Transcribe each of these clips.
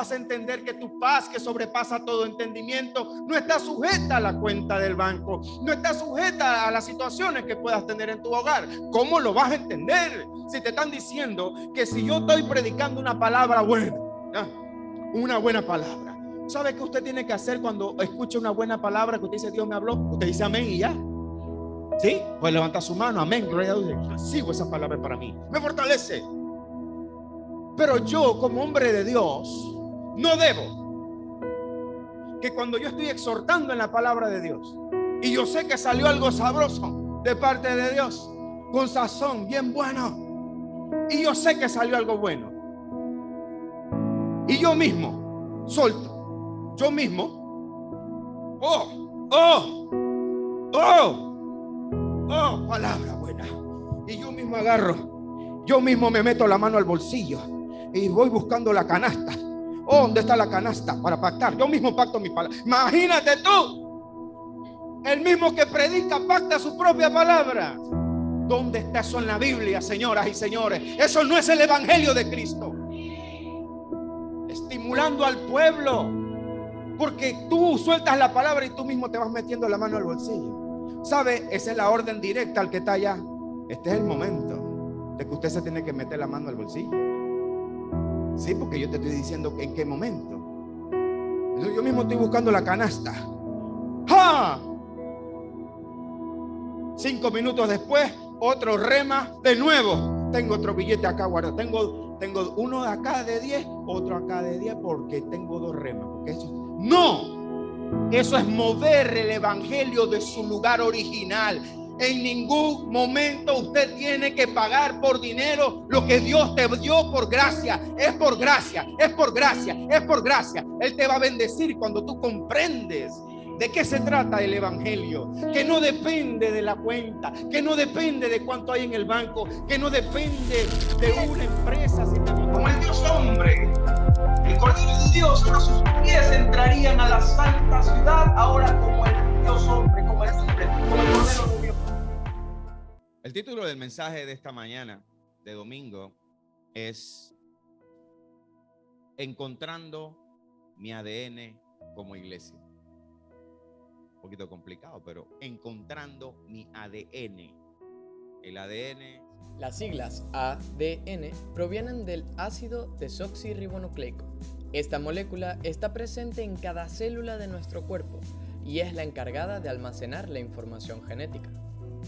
vas a entender que tu paz, que sobrepasa todo entendimiento, no está sujeta a la cuenta del banco, no está sujeta a las situaciones que puedas tener en tu hogar. ¿Cómo lo vas a entender si te están diciendo que si yo estoy predicando una palabra buena, una buena palabra? ¿Sabe qué usted tiene que hacer cuando escucha una buena palabra que usted dice Dios me habló? Usted dice amén y ya. ¿Sí? Pues levanta su mano, amén, gloria a Dios. Recibo esa palabra para mí, me fortalece. Pero yo, como hombre de Dios, no debo que cuando yo estoy exhortando en la palabra de Dios y yo sé que salió algo sabroso de parte de Dios, con sazón bien bueno, y yo sé que salió algo bueno, y yo mismo solto, yo mismo, palabra buena, y yo mismo agarro, yo mismo me meto la mano al bolsillo y voy buscando la canasta. ¿Dónde está la canasta para pactar? Yo mismo pacto mi palabra. Imagínate tú, el mismo que predica pacta su propia palabra. ¿Dónde está eso en la Biblia, señoras y señores? Eso no es el evangelio de Cristo. Estimulando al pueblo, porque tú sueltas la palabra y tú mismo te vas metiendo la mano al bolsillo. ¿Sabe? Esa es la orden directa al que está allá. Este es el momento de que usted se tiene que meter la mano al bolsillo. Sí, porque yo te estoy diciendo en qué momento. Entonces yo mismo estoy buscando la canasta. ¡Ja! 5 minutos después, otro rema de nuevo. Tengo otro billete acá guardado. Tengo uno de acá de 10, otro acá de 10 porque tengo 2 remas. Porque eso, no, eso es mover el evangelio de su lugar original. En ningún momento usted tiene que pagar por dinero lo que Dios te dio por gracia. Es por gracia, es por gracia, es por gracia. Él te va a bendecir cuando tú comprendes de qué se trata el evangelio, que no depende de la cuenta, que no depende de cuánto hay en el banco, que no depende de una empresa. Como el Dios hombre, el Cordero de Dios, a sus pies entrarían a la santa ciudad, ahora como el Dios hombre, como el hombre, como el Cordero de Dios. El título del mensaje de esta mañana, de domingo, es Encontrando mi ADN como iglesia. Un poquito complicado, pero encontrando mi ADN. El ADN. Las siglas ADN provienen del ácido desoxirribonucleico. Esta molécula está presente en cada célula de nuestro cuerpo y es la encargada de almacenar la información genética.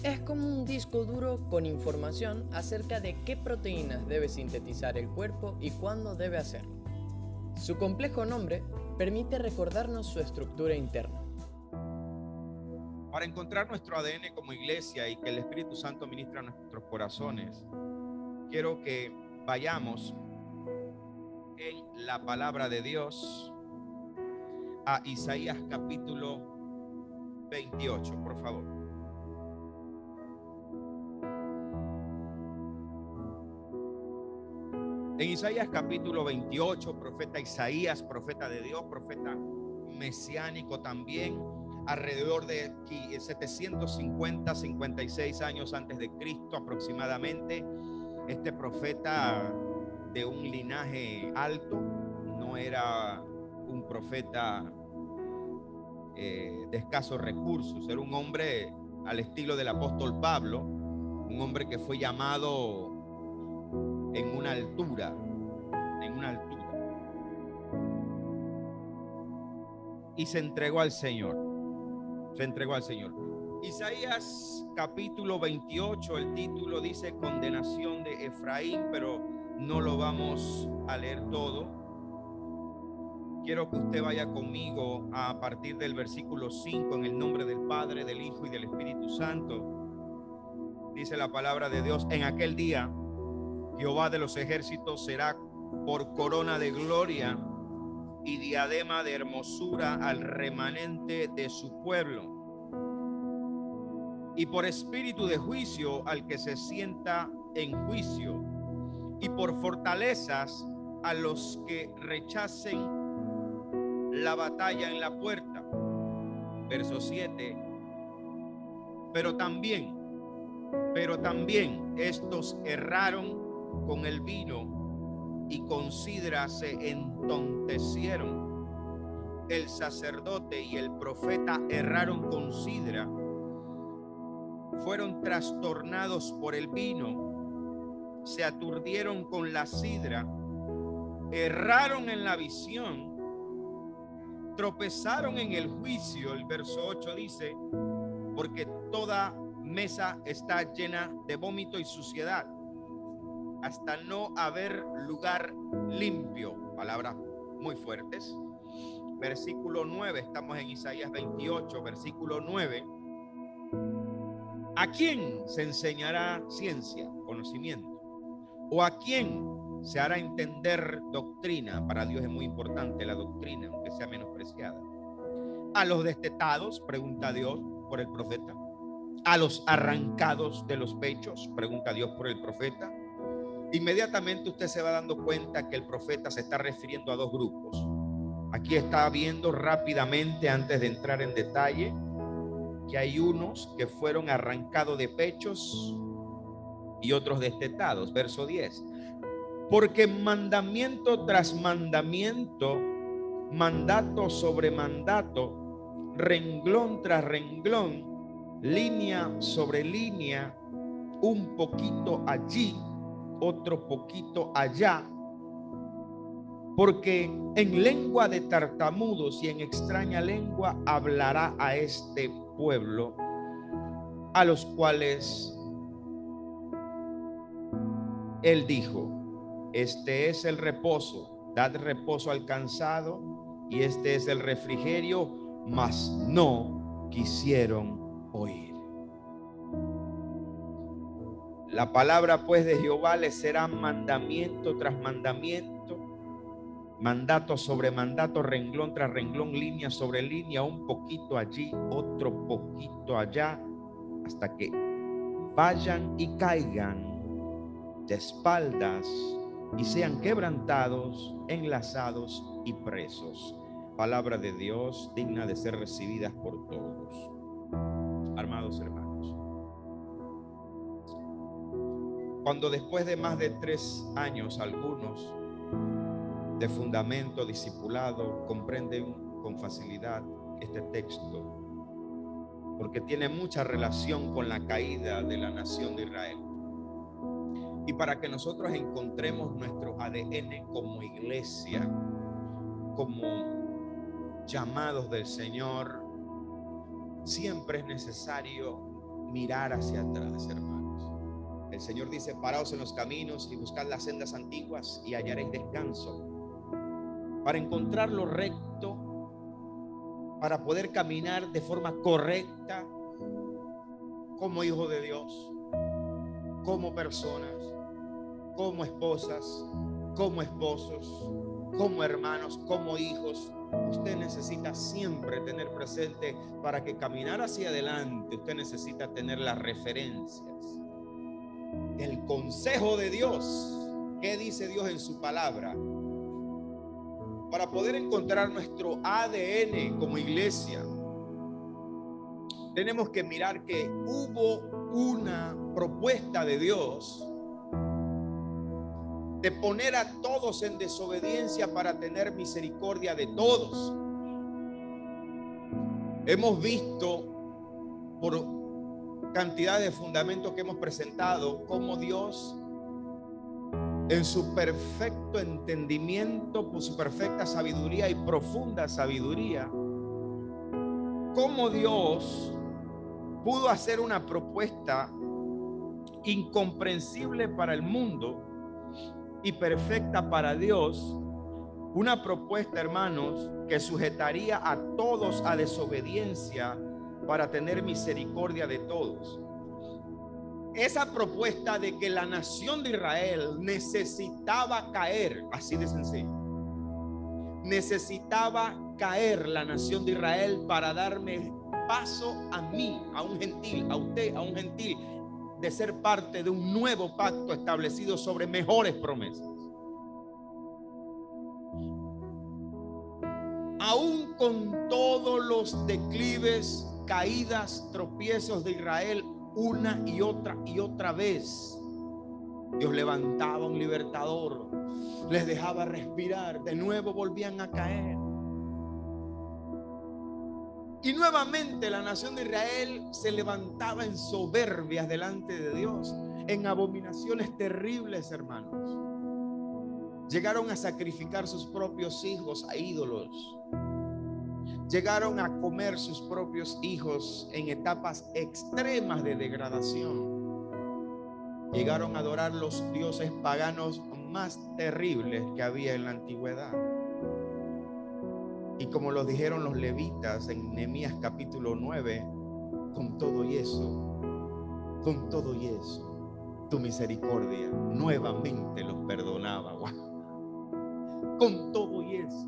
Es como un disco duro con información acerca de qué proteínas debe sintetizar el cuerpo y cuándo debe hacerlo. Su complejo nombre permite recordarnos su estructura interna. Para encontrar nuestro ADN como iglesia y que el Espíritu Santo ministre a nuestros corazones, quiero que vayamos en la palabra de Dios a Isaías capítulo 28, por favor. En Isaías capítulo 28, profeta Isaías, profeta de Dios, profeta mesiánico también, alrededor de 750, 56 años antes de Cristo aproximadamente. Este profeta de un linaje alto, no era un profeta de escasos recursos, era un hombre al estilo del apóstol Pablo, un hombre que fue llamado en una altura, y se entregó al Señor. Isaías capítulo 28, el título dice condenación de Efraín, pero no lo vamos a leer todo. Quiero que usted vaya conmigo a partir del versículo 5, en el nombre del Padre, del Hijo y del Espíritu Santo. Dice la palabra de Dios: en aquel día Jehová de los ejércitos será por corona de gloria y diadema de hermosura al remanente de su pueblo, y por espíritu de juicio al que se sienta en juicio, y por fortalezas a los que rechacen la batalla en la puerta. Verso 7. Pero también estos erraron con el vino y con sidra se entontecieron. El sacerdote y el profeta erraron con sidra, fueron trastornados por el vino, se aturdieron con la sidra, erraron en la visión, tropezaron en el juicio. El verso 8 dice: porque toda mesa está llena de vómito y suciedad, hasta no haber lugar limpio. Palabras muy fuertes. Versículo 9, estamos en Isaías 28, versículo 9. ¿A quién se enseñará ciencia, conocimiento? ¿O a quién se hará entender doctrina? Para Dios es muy importante la doctrina, aunque sea menospreciada. A los destetados, pregunta Dios por el profeta. A los arrancados de los pechos, pregunta Dios por el profeta. Inmediatamente usted se va dando cuenta que el profeta se está refiriendo a dos grupos. Aquí está viendo rápidamente, antes de entrar en detalle, que hay unos que fueron arrancados de pechos y otros destetados. Verso 10. Porque mandamiento tras mandamiento, mandato sobre mandato, renglón tras renglón, línea sobre línea, un poquito allí, otro poquito allá, porque en lengua de tartamudos y en extraña lengua hablará a este pueblo, a los cuales él dijo: este es el reposo, dad reposo al cansado, y este es el refrigerio, mas no quisieron oír. La palabra pues de Jehová les será mandamiento tras mandamiento, mandato sobre mandato, renglón tras renglón, línea sobre línea, un poquito allí, otro poquito allá, hasta que vayan y caigan de espaldas y sean quebrantados, enlazados y presos. Palabra de Dios digna de ser recibidas por todos. Amados hermanos, cuando después de más de 3 años algunos de fundamento discipulado comprenden con facilidad este texto, porque tiene mucha relación con la caída de la nación de Israel, y para que nosotros encontremos nuestro ADN como iglesia, como llamados del Señor, siempre es necesario mirar hacia atrás, hermanos. El Señor dice: paraos en los caminos y buscad las sendas antiguas y hallaréis descanso. Para encontrar lo recto, para poder caminar de forma correcta como hijos de Dios, como personas, como esposas, como esposos, como hermanos, como hijos. Usted necesita siempre tener presente, para que caminar hacia adelante, usted necesita tener las referencias, el consejo de Dios. ¿Qué dice Dios en su palabra? Para poder encontrar nuestro ADN como iglesia, tenemos que mirar que hubo una propuesta de Dios de poner a todos en desobediencia para tener misericordia de todos. Hemos visto por cantidad de fundamentos que hemos presentado cómo Dios, en su perfecto entendimiento, por su perfecta sabiduría y profunda sabiduría, cómo Dios pudo hacer una propuesta incomprensible para el mundo y perfecta para Dios, una propuesta, hermanos, que sujetaría a todos a desobediencia para tener misericordia de todos. Esa propuesta de que la nación de Israel necesitaba caer, así de sencillo, necesitaba caer la nación de Israel para darme paso a mí, a un gentil, a usted, a un gentil, de ser parte de un nuevo pacto establecido sobre mejores promesas. Aún con todos los declives, caídas, tropiezos de Israel, una y otra vez, Dios levantaba un libertador, les dejaba respirar, de nuevo volvían a caer. Y nuevamente la nación de Israel se levantaba en soberbias delante de Dios, en abominaciones terribles, hermanos. Llegaron a sacrificar sus propios hijos a ídolos. Llegaron a comer sus propios hijos en etapas extremas de degradación. Llegaron a adorar los dioses paganos más terribles que había en la antigüedad. Y como lo dijeron los levitas en Nehemías capítulo 9, con todo y eso, tu misericordia nuevamente los perdonaba. ¡Wow! Con todo y eso.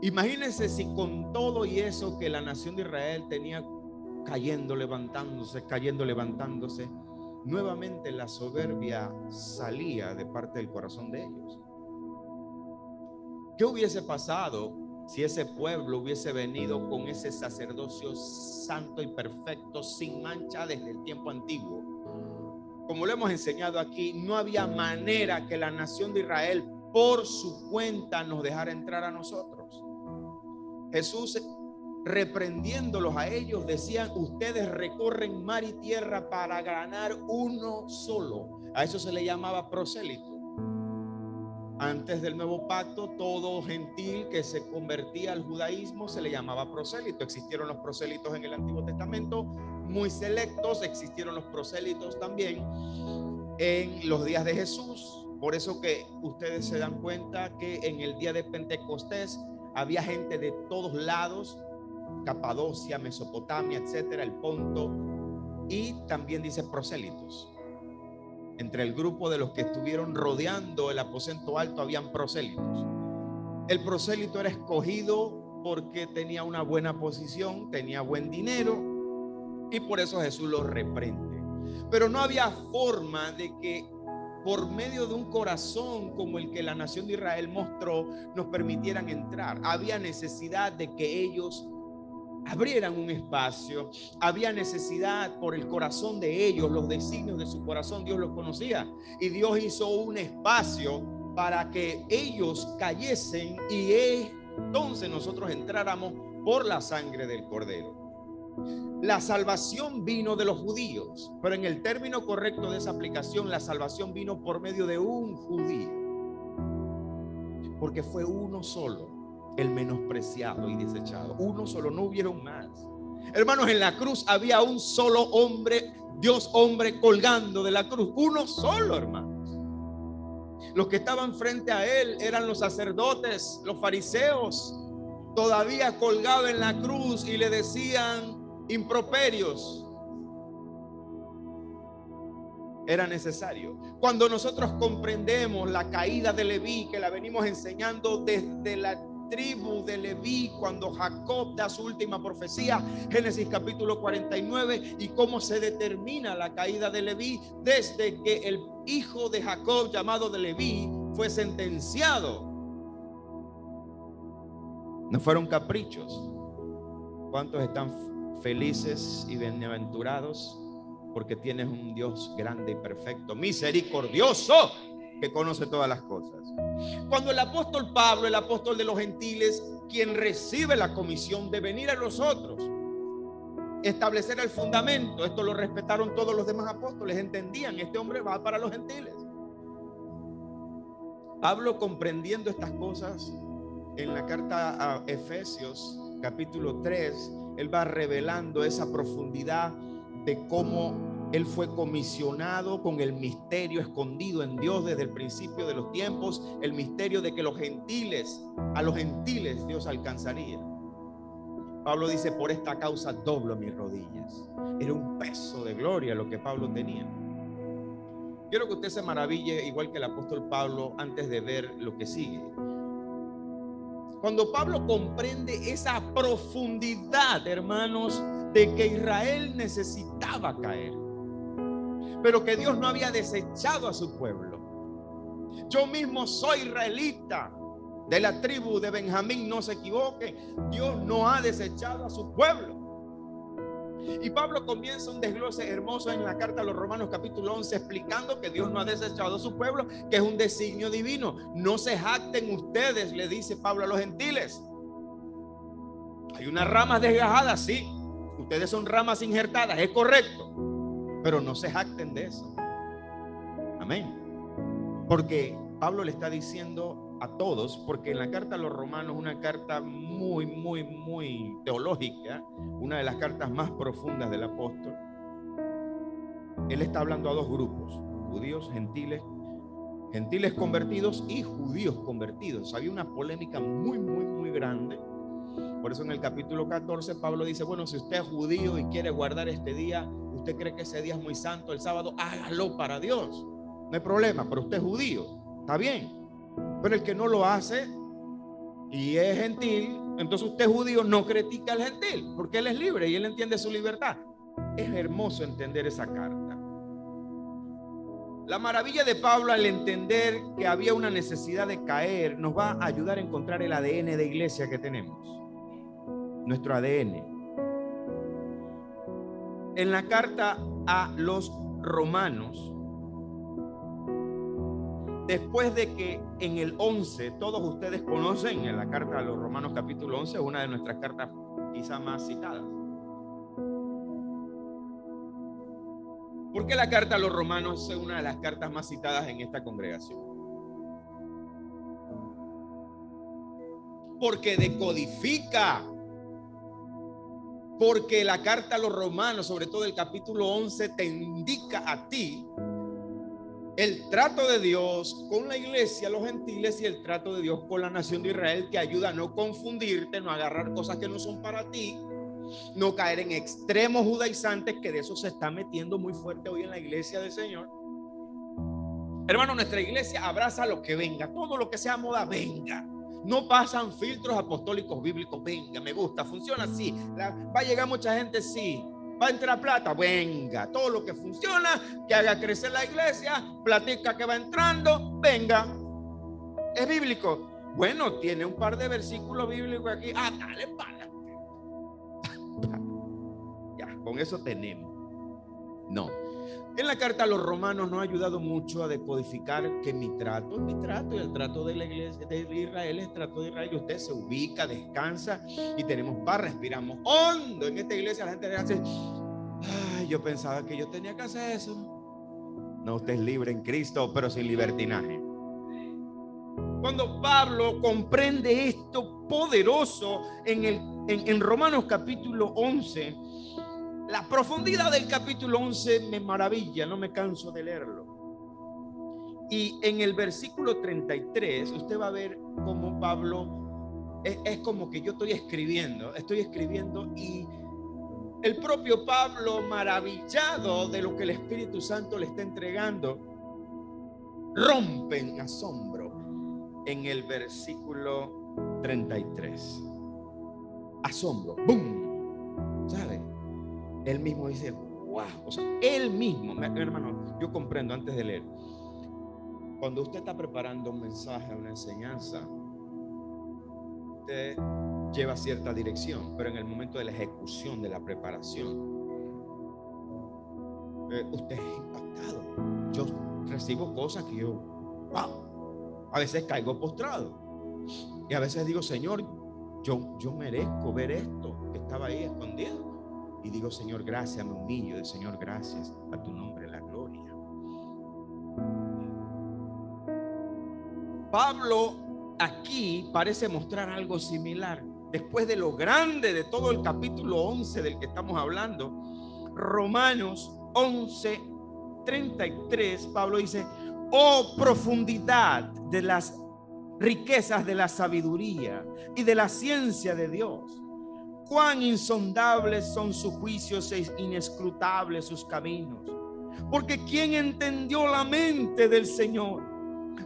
Imagínense si con todo y eso que la nación de Israel tenía cayendo, levantándose, nuevamente la soberbia salía de parte del corazón de ellos. ¿Qué hubiese pasado si ese pueblo hubiese venido con ese sacerdocio santo y perfecto, sin mancha desde el tiempo antiguo? Como lo hemos enseñado aquí, no había manera que la nación de Israel por su cuenta nos dejara entrar a nosotros. Jesús, reprendiéndolos a ellos, decían: ustedes recorren mar y tierra para ganar uno solo. A eso se le llamaba prosélito. Antes del nuevo pacto, todo gentil que se convertía al judaísmo se le llamaba prosélito. Existieron los prosélitos en el Antiguo Testamento, muy selectos. Existieron los prosélitos también en los días de Jesús. Por eso que ustedes se dan cuenta que en el día de Pentecostés había gente de todos lados: Capadocia, Mesopotamia, etcétera, el Ponto. Y también dice prosélitos. Entre el grupo de los que estuvieron rodeando el aposento alto habían prosélitos. El prosélito era escogido porque tenía una buena posición, tenía buen dinero, y por eso Jesús los reprende. Pero no había forma de que por medio de un corazón como el que la nación de Israel mostró nos permitieran entrar. Había necesidad de que ellos abrieran un espacio. Había necesidad por el corazón de ellos, los designios de su corazón. Dios los conocía y Dios hizo un espacio para que ellos cayesen y entonces nosotros entráramos por la sangre del Cordero. La salvación vino de los judíos, pero en el término correcto de esa aplicación, la salvación vino por medio de un judío, porque fue uno solo el menospreciado y desechado. Uno solo, no hubieron más. Hermanos, en la cruz había un solo hombre, Dios hombre, colgando de la cruz. Uno solo, hermanos. Los que estaban frente a él eran los sacerdotes, los fariseos, todavía colgado en la cruz, y le decían improperios. Era necesario. Cuando nosotros comprendemos la caída de Leví, que la venimos enseñando desde la tribu de Leví, cuando Jacob da su última profecía, Génesis capítulo 49, y cómo se determina la caída de Leví desde que el hijo de Jacob, llamado de Leví, fue sentenciado. No fueron caprichos. ¿Cuántos están felices y bienaventurados porque tienes un Dios grande y perfecto, misericordioso, que conoce todas las cosas? Cuando el apóstol Pablo, el apóstol de los gentiles, quien recibe la comisión de venir a nosotros, establecer el fundamento, esto lo respetaron todos los demás apóstoles, entendían: este hombre va para los gentiles. Pablo, comprendiendo estas cosas, en la carta a Efesios capítulo 3, él va revelando esa profundidad de cómo él fue comisionado con el misterio escondido en Dios desde el principio de los tiempos, el misterio de que a los gentiles Dios alcanzaría. Pablo dice: por esta causa doblo mis rodillas. Era un peso de gloria lo que Pablo tenía. Quiero que usted se maraville igual que el apóstol Pablo antes de ver lo que sigue. Cuando Pablo comprende esa profundidad, hermanos, de que Israel necesitaba caer, pero que Dios no había desechado a su pueblo. Yo mismo soy israelita, de la tribu de Benjamín, no se equivoque. Dios no ha desechado a su pueblo. Y Pablo comienza un desglose hermoso en la carta a los Romanos capítulo 11, explicando que Dios no ha desechado a su pueblo, que es un designio divino. No se jacten ustedes, le dice Pablo a los gentiles. Hay unas ramas desgajadas, sí. Ustedes son ramas injertadas, es correcto. Pero no se jacten de eso. Amén. Porque Pablo le está diciendo a todos, porque en la carta a los Romanos, una carta muy teológica, una de las cartas más profundas del apóstol, él está hablando a dos grupos: judíos, gentiles convertidos y judíos convertidos. Había una polémica muy grande. Por eso en el capítulo 14 Pablo dice: bueno, si usted es judío y quiere guardar este día, usted cree que ese día es muy santo, el sábado, hágalo para Dios, no hay problema, pero usted es judío, está bien. Pero el que no lo hace y es gentil, entonces usted judío no critica al gentil, porque él es libre y él entiende su libertad. Es hermoso entender esa carta. La maravilla de Pablo al entender que había una necesidad de caer nos va a ayudar a encontrar el ADN de iglesia que tenemos. Nuestro ADN. En la carta a los Romanos, después de que en el 11, todos ustedes conocen en la carta a los Romanos capítulo 11, una de nuestras cartas quizá más citadas. ¿Por qué la carta a los Romanos es una de las cartas más citadas en esta congregación? Porque decodifica. Porque la carta a los Romanos, sobre todo el capítulo 11, te indica a ti el trato de Dios con la iglesia, los gentiles, y el trato de Dios con la nación de Israel, que ayuda a no confundirte, no agarrar cosas que no son para ti, no caer en extremos judaizantes, que de eso se está metiendo muy fuerte hoy en la iglesia del Señor. Hermano, nuestra iglesia abraza lo que venga, todo lo que sea moda, venga. No pasan filtros apostólicos bíblicos, venga, me gusta, funciona así, va a llegar mucha gente, sí. Va a entrar plata, venga, todo lo que funciona, que haga crecer la iglesia, platica que va entrando, venga. ¿Es bíblico? Bueno, tiene un par de versículos bíblicos aquí. Dale, para. Ya, con eso tenemos. No. En la carta a los Romanos nos ha ayudado mucho a decodificar que mi trato es mi trato, y el trato de la iglesia de Israel es el trato de Israel. Y usted se ubica, descansa y tenemos paz, respiramos hondo. En esta iglesia la gente le hace: ay, yo pensaba que yo tenía que hacer eso. No, usted es libre en Cristo, pero sin libertinaje. Cuando Pablo comprende esto poderoso en Romanos capítulo 11, la profundidad del capítulo 11 me maravilla, no me canso de leerlo. Y en el versículo 33 usted va a ver cómo Pablo es como que yo estoy escribiendo y el propio Pablo, maravillado de lo que el Espíritu Santo le está entregando, rompe en asombro en el versículo 33. Asombro, ¡boom! ¿Sabe? Él mismo dice: wow, o sea, él mismo, hermano, yo comprendo antes de leer. Cuando usted está preparando un mensaje, una enseñanza, usted lleva cierta dirección, pero en el momento de la ejecución, de la preparación, usted es impactado. Yo recibo cosas que yo, wow, a veces caigo postrado y a veces digo: Señor, yo merezco ver esto que estaba ahí escondido. Y digo: Señor, gracias, me humillo. De Señor, gracias, a tu nombre la gloria. Pablo aquí parece mostrar algo similar. Después de lo grande de todo el capítulo 11 del que estamos hablando, Romanos 11:33, Pablo dice: oh profundidad de las riquezas de la sabiduría y de la ciencia de Dios. Cuán insondables son sus juicios e inescrutables sus caminos. Porque ¿quién entendió la mente del Señor?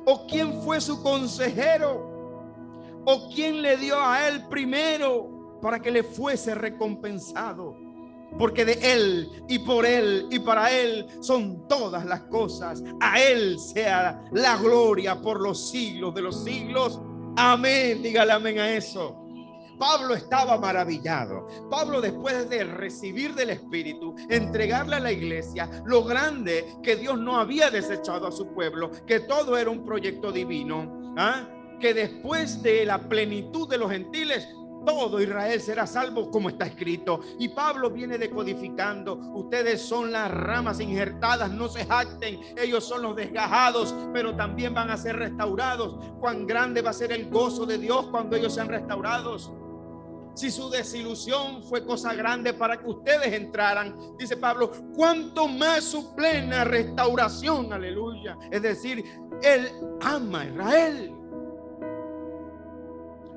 ¿O quién fue su consejero? ¿O quién le dio a él primero para que le fuese recompensado? Porque de él y por él y para él son todas las cosas. A él sea la gloria por los siglos de los siglos. Amén. Dígale amén a eso. Pablo estaba maravillado. Pablo, después de recibir del Espíritu, entregarle a la iglesia lo grande que Dios no había desechado a su pueblo, que todo era un proyecto divino, que después de la plenitud de los gentiles, todo Israel será salvo, como está escrito. Y Pablo viene decodificando: ustedes son las ramas injertadas, no se jacten, ellos son los desgajados, pero también van a ser restaurados. Cuán grande va a ser el gozo de Dios cuando ellos sean restaurados. Si su desilusión fue cosa grande para que ustedes entraran, dice Pablo, cuánto más su plena restauración. Aleluya. Es decir, Él ama a Israel.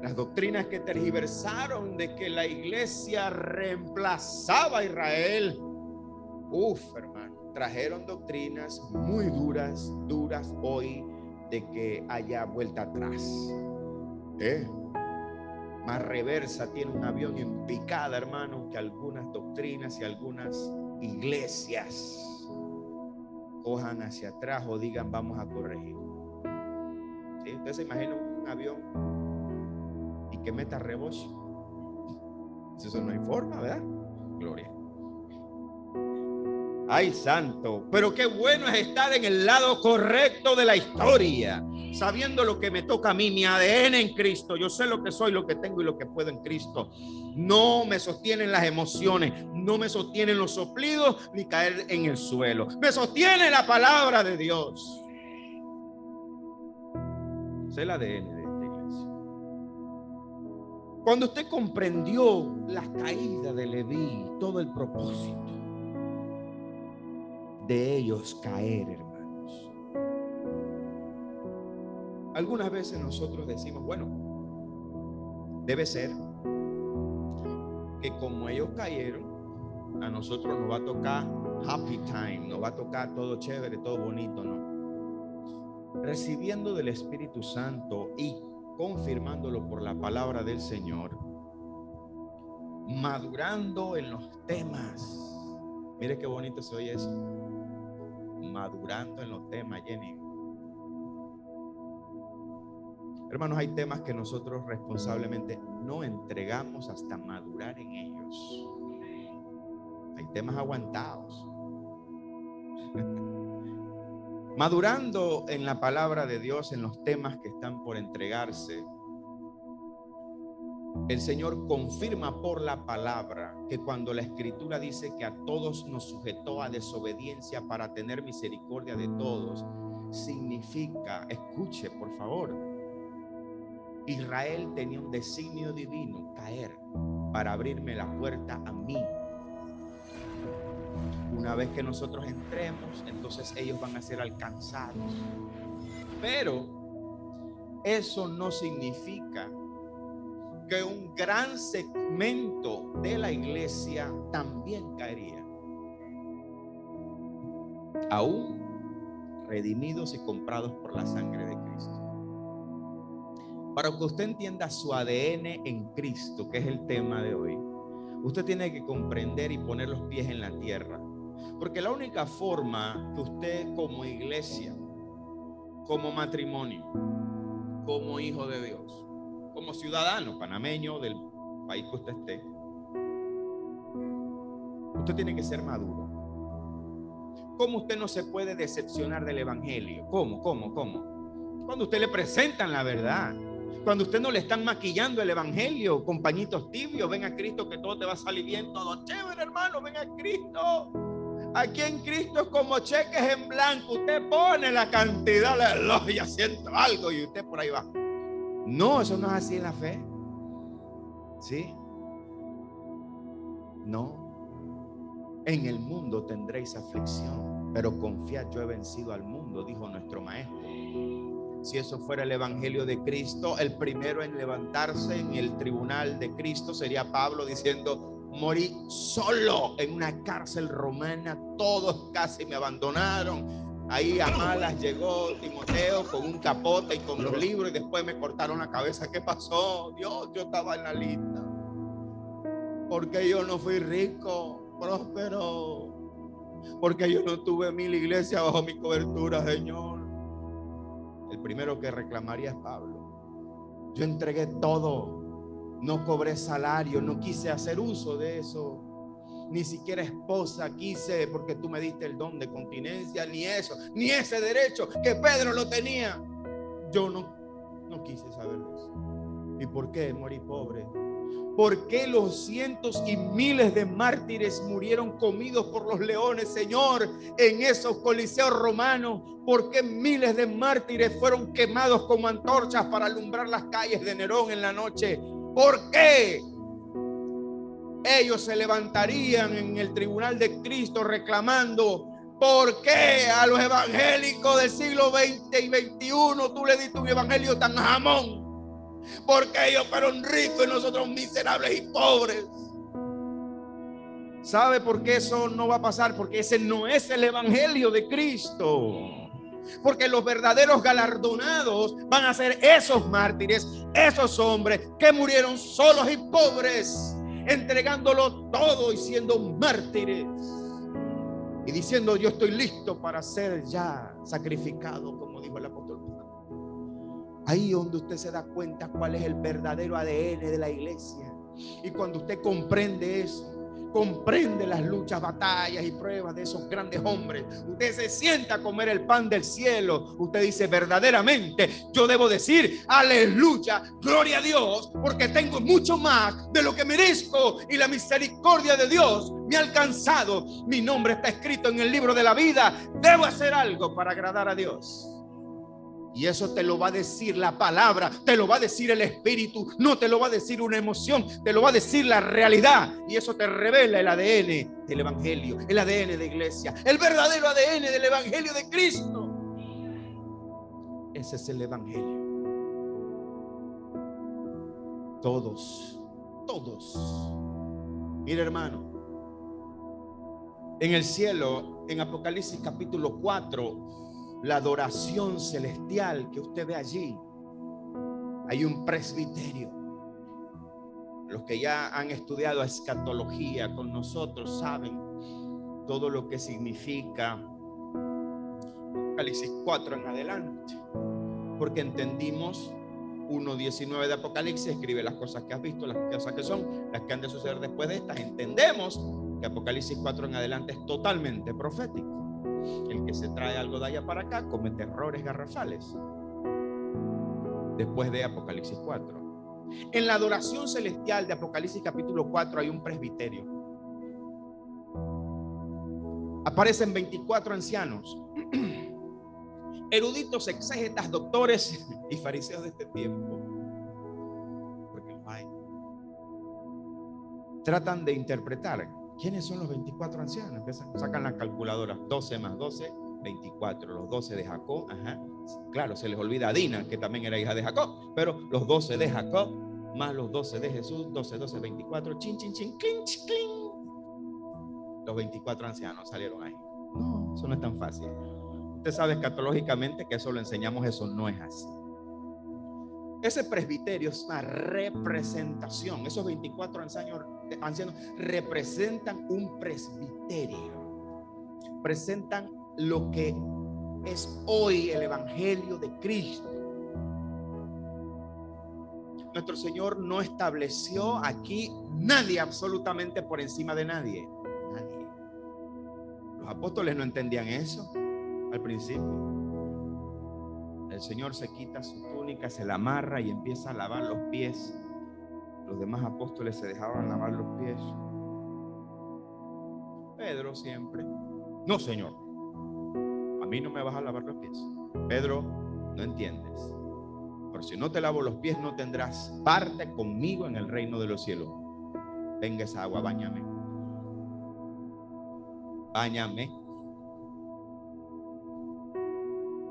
Las doctrinas que tergiversaron de que la iglesia reemplazaba a Israel, hermano, trajeron doctrinas muy duras hoy, de que haya vuelta atrás. Más reversa tiene un avión en picada, hermano, que algunas doctrinas y algunas iglesias cojan hacia atrás o digan vamos a corregir. ¿Sí? Usted se imagina un avión y que meta reboche. Eso no hay forma, ¿verdad? Gloria. Ay, santo. Pero qué bueno es estar en el lado correcto de la historia, sabiendo lo que me toca a mí, mi ADN en Cristo. Yo sé lo que soy, lo que tengo y lo que puedo en Cristo. No me sostienen las emociones, no me sostienen los soplidos, ni caer en el suelo. Me sostiene la palabra de Dios. Sé el ADN de esta iglesia. Cuando usted comprendió la caída de Leví, todo el propósito de ellos caer, hermanos. Algunas veces nosotros decimos, bueno, debe ser que como ellos cayeron, a nosotros nos va a tocar happy time, nos va a tocar todo chévere, todo bonito, ¿no? Recibiendo del Espíritu Santo y confirmándolo por la palabra del Señor, madurando en los temas. Mire qué bonito se oye eso. Madurando en los temas, Jenny. Hermanos, hay temas que nosotros responsablemente no entregamos hasta madurar en ellos. Hay temas aguantados. Madurando en la palabra de Dios, en los temas que están por entregarse, el Señor confirma por la palabra que cuando la Escritura dice que a todos nos sujetó a desobediencia para tener misericordia de todos, significa, escuche por favor, Israel tenía un designio divino, caer, para abrirme la puerta a mí. Una vez que nosotros entremos, entonces ellos van a ser alcanzados. Pero eso no significa que un gran segmento de la iglesia también caería, aún redimidos y comprados por la sangre de Cristo. Para que usted entienda su ADN en Cristo, que es el tema de hoy, usted tiene que comprender y poner los pies en la tierra. Porque la única forma que usted como iglesia, como matrimonio, como hijo de Dios, como ciudadano panameño del país que usted esté, usted tiene que ser maduro. ¿Cómo usted no se puede decepcionar del evangelio? ¿Cómo? Cuando usted le presentan la verdad, cuando usted no le están maquillando el evangelio con pañitos tibios. Ven a Cristo que todo te va a salir bien, todo chévere, hermano, ven a Cristo. Aquí en Cristo es como cheques en blanco. Usted pone la cantidad, aleluya, siento algo y usted por ahí va. No, eso no es así en la fe. ¿Sí? No. En el mundo tendréis aflicción, pero confiad, yo he vencido al mundo, dijo nuestro maestro. Si eso fuera el evangelio de Cristo, el primero en levantarse en el tribunal de Cristo sería Pablo diciendo: morí solo en una cárcel romana, todos casi me abandonaron. Ahí a malas llegó Timoteo con un capote y con los libros y después me cortaron la cabeza. ¿Qué pasó? Dios, yo estaba en la lista. Porque yo no fui rico, próspero. Porque yo no tuve 1000 iglesias bajo mi cobertura, Señor. El primero que reclamaría es Pablo. Yo entregué todo. No cobré salario, no quise hacer uso de eso. Ni siquiera esposa quise, porque tú me diste el don de continencia, ni eso, ni ese derecho que Pedro lo tenía. Yo no quise saber de eso. ¿Y por qué morí pobre? ¿Por qué los cientos y miles de mártires murieron comidos por los leones, Señor, en esos coliseos romanos? ¿Por qué miles de mártires fueron quemados como antorchas para alumbrar las calles de Nerón en la noche? ¿Por qué? Ellos se levantarían en el tribunal de Cristo reclamando: ¿por qué a los evangélicos del siglo XX y XXI tú le diste un evangelio tan jamón? Porque ellos fueron ricos y nosotros miserables y pobres. ¿Sabe por qué eso no va a pasar? Porque ese no es el evangelio de Cristo. Porque los verdaderos galardonados van a ser esos mártires, esos hombres que murieron solos y pobres, entregándolo todo y siendo mártires y diciendo: yo estoy listo para ser ya sacrificado, como dijo el apóstol Pablo. Ahí donde usted se da cuenta cuál es el verdadero ADN de la iglesia. Y cuando usted comprende eso, comprende las luchas, batallas y pruebas de esos grandes hombres, usted se sienta a comer el pan del cielo. Usted dice: verdaderamente yo debo decir aleluya, gloria a Dios, porque tengo mucho más de lo que merezco y la misericordia de Dios me ha alcanzado. Mi nombre está escrito en el libro de la vida. Debo hacer algo para agradar a Dios. Y eso te lo va a decir la palabra, te lo va a decir el Espíritu, no te lo va a decir una emoción, te lo va a decir la realidad. Y eso te revela el ADN del Evangelio, el ADN de iglesia, el verdadero ADN del Evangelio de Cristo. Ese es el Evangelio. Todos. Mira, hermano, en el cielo, en Apocalipsis capítulo 4, la adoración celestial que usted ve allí, hay un presbiterio. Los que ya han estudiado escatología con nosotros saben todo lo que significa Apocalipsis 4 en adelante, porque entendimos 1:19 de Apocalipsis. Escribe las cosas que has visto, las cosas que son, las que han de suceder después de estas. Entendemos que Apocalipsis 4 en adelante es totalmente profético. El que se trae algo de allá para acá comete errores garrafales después de Apocalipsis 4. En la adoración celestial de Apocalipsis capítulo 4 hay un presbiterio. Aparecen 24 ancianos, eruditos, exégetas, doctores y fariseos de este tiempo, porque los hay. Tratan de interpretar ¿quiénes son los 24 ancianos? Empiezan, sacan las calculadoras. 12 más 12, 24. Los 12 de Jacob. Claro, se les olvida a Dina, que también era hija de Jacob. Pero los 12 de Jacob más los 12 de Jesús. 12, 12, 24. Chin, chin, chin, clin, clin. Los 24 ancianos salieron ahí. No, eso no es tan fácil. Usted sabe escatológicamente que eso lo enseñamos. Eso no es así. Ese presbiterio es una representación. Esos 24 ancianos representan un presbiterio. Presentan lo que es hoy el Evangelio de Cristo. Nuestro Señor no estableció aquí nadie absolutamente por encima de nadie. Nadie. Los apóstoles no entendían eso al principio. El Señor se quita su túnica, se la amarra y empieza a lavar los pies. Los demás apóstoles se dejaban lavar los pies. Pedro siempre: no, Señor, a mí no me vas a lavar los pies. Pedro, no entiendes. Pero si no te lavo los pies, no tendrás parte conmigo en el reino de los cielos. Venga esa agua, báñame. Báñame.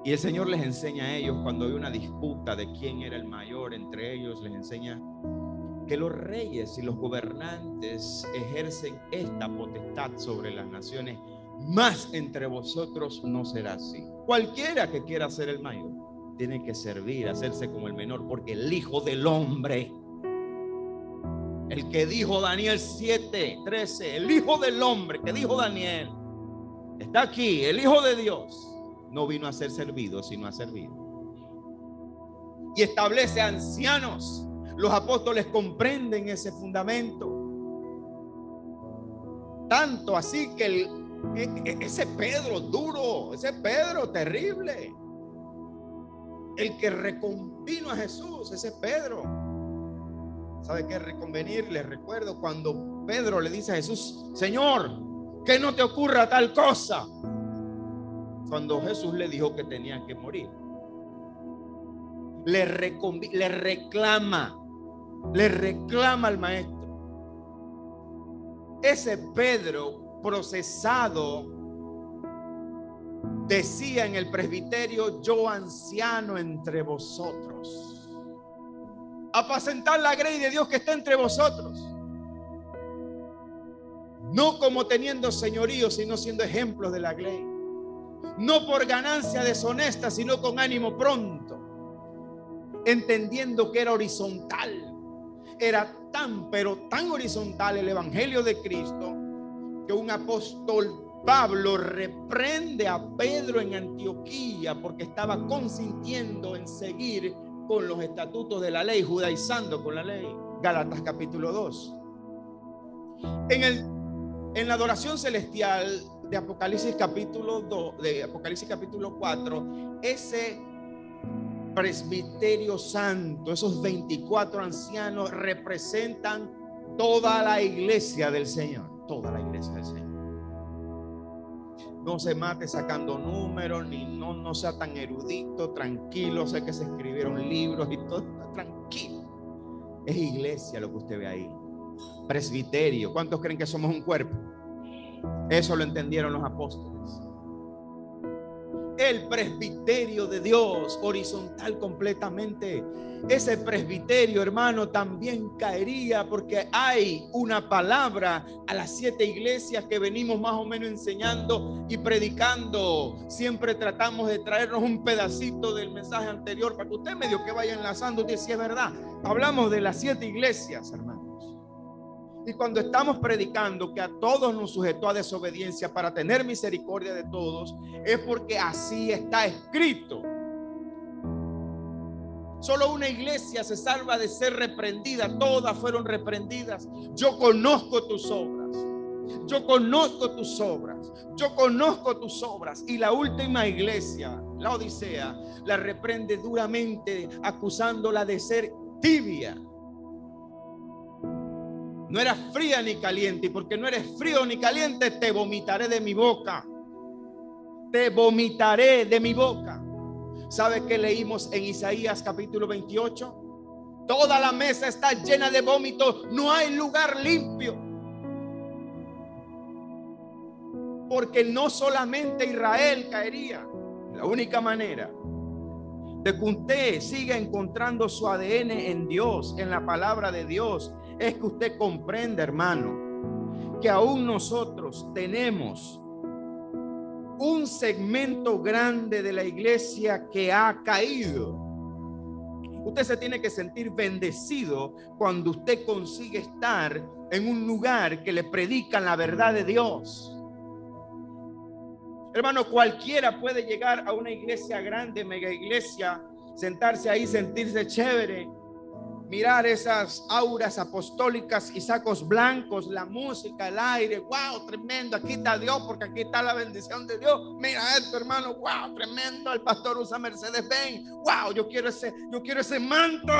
Y el Señor les enseña a ellos, cuando hay una disputa de quién era el mayor entre ellos, les enseña que los reyes y los gobernantes ejercen esta potestad sobre las naciones, mas entre vosotros no será así. Cualquiera que quiera ser el mayor tiene que servir, hacerse como el menor, porque el Hijo del Hombre, el que dijo Daniel 7:13, el Hijo del Hombre que dijo Daniel, está aquí. El Hijo de Dios no vino a ser servido, sino a servir. Y establece ancianos Los apóstoles comprenden ese fundamento. Tanto así que ese Pedro duro, ese Pedro terrible, el que reconvino a Jesús, ese Pedro. ¿Sabe qué reconvenir? Les recuerdo cuando Pedro le dice a Jesús: Señor, que no te ocurra tal cosa. Cuando Jesús le dijo que tenía que morir, le reclama al maestro. Ese Pedro procesado decía en el presbiterio: yo anciano entre vosotros, apacentar la grey de Dios que está entre vosotros, no como teniendo señorío, sino siendo ejemplos de la grey, no por ganancia deshonesta, sino con ánimo pronto, entendiendo que era horizontal. Era tan, pero tan horizontal el evangelio de Cristo, que un apóstol, Pablo, reprende a Pedro en Antioquía porque estaba consintiendo en seguir con los estatutos de la ley, judaizando con la ley. Gálatas capítulo 2. En la adoración celestial de Apocalipsis capítulo 2, de Apocalipsis capítulo 4, ese presbiterio santo, esos 24 ancianos representan toda la iglesia del Señor, toda la iglesia del Señor. No se mate sacando números, ni no sea tan erudito, tranquilo. Sé que se escribieron libros y todo, tranquilo. Es iglesia lo que usted ve ahí. Presbiterio. ¿Cuántos creen que somos un cuerpo? Eso lo entendieron los apóstoles. El presbiterio de Dios, horizontal completamente. Ese presbiterio, hermano, también caería porque hay una palabra a las 7 iglesias que venimos más o menos enseñando y predicando. Siempre tratamos de traernos un pedacito del mensaje anterior para que usted medio que vaya enlazando. Usted, si es verdad, hablamos de las 7 iglesias, hermanos. Y cuando estamos predicando que a todos nos sujetó a desobediencia para tener misericordia de todos, es porque así está escrito. Solo una iglesia se salva de ser reprendida. Todas fueron reprendidas. Yo conozco tus obras. Yo conozco tus obras. Yo conozco tus obras. Y la última iglesia, la Odisea, la reprende duramente, acusándola de ser tibia. No eras fría ni caliente, y porque no eres frío ni caliente, te vomitaré de mi boca. Te vomitaré de mi boca. ¿Sabe qué leímos en Isaías capítulo 28? Toda la mesa está llena de vómito, no hay lugar limpio. Porque no solamente Israel caería. La única manera de que usted siga encontrando su ADN en Dios, en la palabra de Dios, es que usted comprenda, hermano, que aún nosotros tenemos un segmento grande de la iglesia que ha caído. Usted se tiene que sentir bendecido cuando usted consigue estar en un lugar que le predican la verdad de Dios. Hermano, cualquiera puede llegar a una iglesia grande, mega iglesia, sentarse ahí, sentirse chévere, mirar esas auras apostólicas y sacos blancos, la música, el aire. Wow, tremendo, aquí está Dios porque aquí está la bendición de Dios. Mira esto, hermano, wow, tremendo, el pastor usa Mercedes-Benz. Wow, yo quiero ese manto.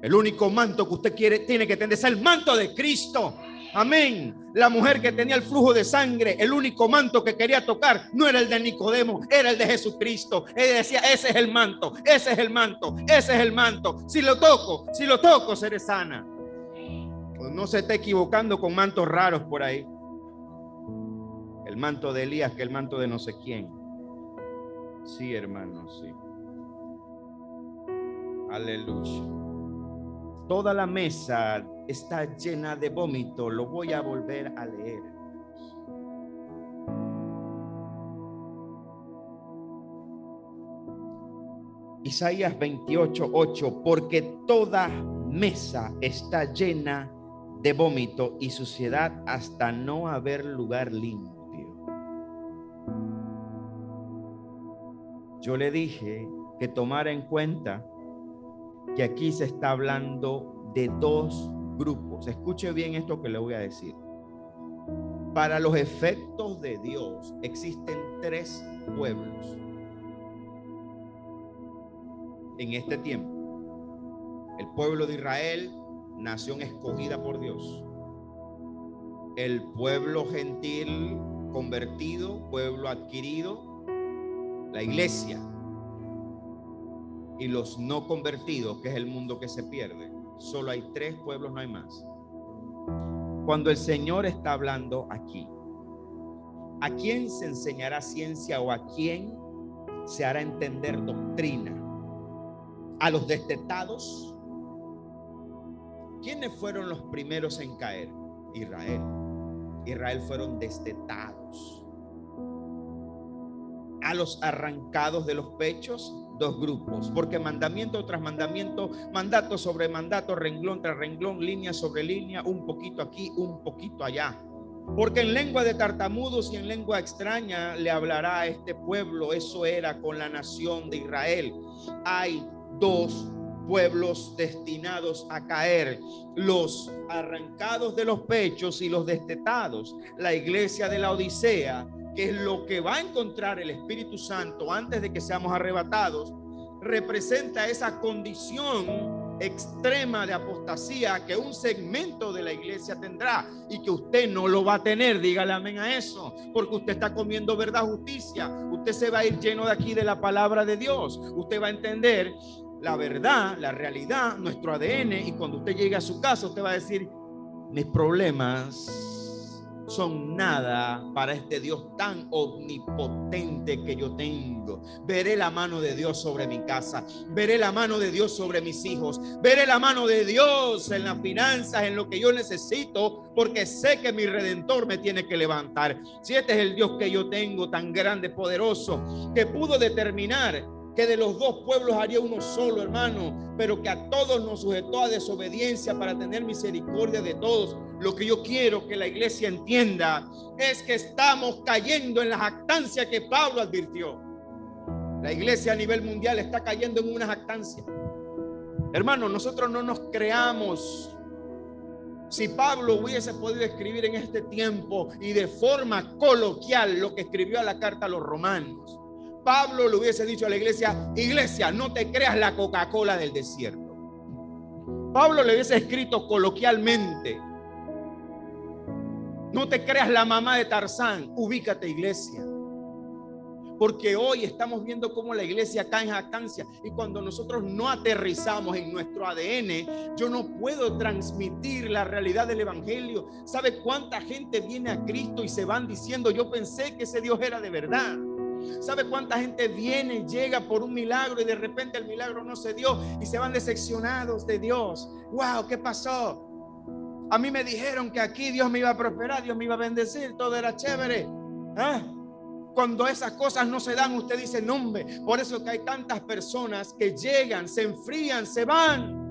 El único manto que usted tiene que tener es el manto de Cristo. Amén. La mujer que tenía el flujo de sangre, el único manto que quería tocar no era el de Nicodemo, era el de Jesucristo. Ella decía: ese es el manto, ese es el manto, ese es el manto. Si lo toco, seré sana. Pues no se esté equivocando con mantos raros por ahí. El manto de Elías, que el manto de no sé quién. Sí, hermano, sí. Aleluya. Toda la mesa está llena de vómito. Lo voy a volver a leer. Isaías 28:8. Porque toda mesa está llena de vómito y suciedad hasta no haber lugar limpio. Yo le dije que tomara en cuenta que aquí se está hablando de dos grupos. Escuche bien esto que le voy a decir. Para los efectos de Dios existen tres pueblos en este tiempo. El pueblo de Israel, nación escogida por Dios. El pueblo gentil convertido, pueblo adquirido, la iglesia. Y los no convertidos, que es el mundo que se pierde. Solo hay tres pueblos, no hay más. Cuando el Señor está hablando aquí, ¿a quién se enseñará ciencia o a quién se hará entender doctrina? ¿A los destetados? ¿Quiénes fueron los primeros en caer? Israel. Israel fueron destetados. A los arrancados de los pechos, dos grupos, porque mandamiento tras mandamiento, mandato sobre mandato, renglón tras renglón, línea sobre línea, un poquito aquí, un poquito allá. Porque en lengua de tartamudos y en lengua extraña le hablará a este pueblo. Eso era con la nación de Israel. Hay dos pueblos destinados a caer: los arrancados de los pechos y los destetados. La iglesia de la Odisea, que es lo que va a encontrar el Espíritu Santo antes de que seamos arrebatados, representa esa condición extrema de apostasía que un segmento de la iglesia tendrá y que usted no lo va a tener. Dígale amén a eso, porque usted está comiendo verdad, justicia. Usted se va a ir lleno de aquí de la palabra de Dios. Usted va a entender la verdad, la realidad, nuestro ADN, y cuando usted llegue a su casa usted va a decir: mis problemas son nada para este Dios tan omnipotente que yo tengo. Veré la mano de Dios sobre mi casa, veré la mano de Dios sobre mis hijos, veré la mano de Dios en las finanzas, en lo que yo necesito, porque sé que mi Redentor me tiene que levantar. Si este es el Dios que yo tengo, tan grande, poderoso, que pudo determinar que de los dos pueblos haría uno solo, hermano, pero que a todos nos sujetó a desobediencia para tener misericordia de todos. Lo que yo quiero que la iglesia entienda es que estamos cayendo en la jactancia que Pablo advirtió. La iglesia a nivel mundial está cayendo en una jactancia. Hermano, nosotros no nos creamos. Si Pablo hubiese podido escribir en este tiempo y de forma coloquial lo que escribió a la carta a los romanos, Pablo le hubiese dicho a la iglesia: iglesia, no te creas la Coca-Cola del desierto. Pablo le hubiese escrito coloquialmente: no te creas la mamá de Tarzán, ubícate, iglesia. Porque hoy estamos viendo cómo la iglesia cae en jactancia, y cuando nosotros no aterrizamos en nuestro ADN, yo no puedo transmitir la realidad del evangelio. ¿Sabe cuánta gente viene a Cristo y se van diciendo: yo pensé que ese Dios era de verdad? ¿Sabe cuánta gente viene, llega por un milagro y de repente el milagro no se dio y se van decepcionados de Dios? Wow, ¿qué pasó? A mí me dijeron que aquí Dios me iba a prosperar, Dios me iba a bendecir, todo era chévere. Cuando esas cosas no se dan, usted dice: no, hombre. Por eso que hay tantas personas que llegan, se enfrían, se van.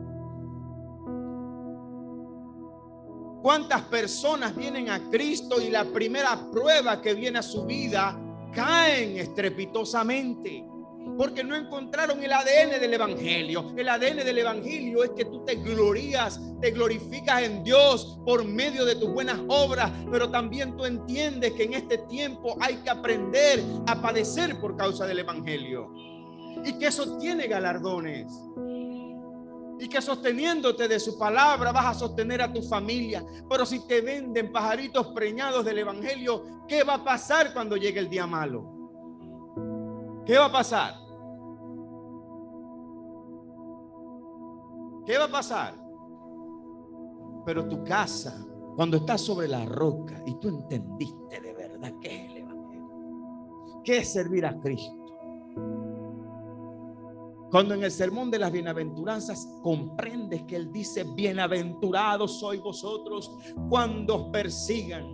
¿Cuántas personas vienen a Cristo y la primera prueba que viene a su vida caen estrepitosamente? Porque no encontraron el ADN del evangelio. El ADN del evangelio es que tú te glorificas en Dios por medio de tus buenas obras, pero también tú entiendes que en este tiempo hay que aprender a padecer por causa del evangelio, y que eso tiene galardones, y que sosteniéndote de su palabra vas a sostener a tu familia. Pero si te venden pajaritos preñados del evangelio, ¿qué va a pasar cuando llegue el día malo? ¿Qué va a pasar? ¿Qué va a pasar? Pero tu casa, cuando estás sobre la roca y tú entendiste de verdad qué es el evangelio, qué es servir a Cristo, cuando en el sermón de las bienaventuranzas comprendes que él dice: bienaventurados sois vosotros cuando os persigan,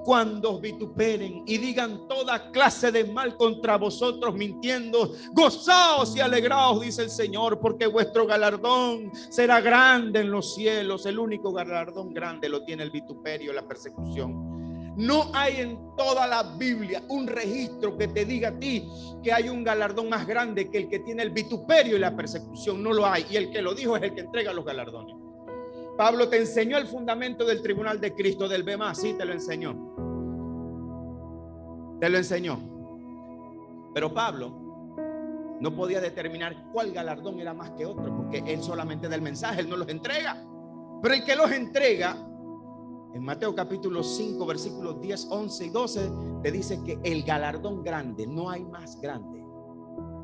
cuando os vituperen y digan toda clase de mal contra vosotros mintiendo, gozaos y alegraos, dice el Señor, porque vuestro galardón será grande en los cielos. El único galardón grande lo tiene el vituperio, la persecución. No hay en toda la Biblia un registro que te diga a ti que hay un galardón más grande que el que tiene el vituperio y la persecución. No lo hay. Y el que lo dijo es el que entrega los galardones. Pablo te enseñó el fundamento del tribunal de Cristo, del Bema. Sí, te lo enseñó. Te lo enseñó. Pero Pablo no podía determinar cuál galardón era más que otro, porque él solamente da el mensaje, él no los entrega. Pero el que los entrega, en Mateo capítulo 5, versículos 10, 11 y 12, te dice que el galardón grande, no hay más grande.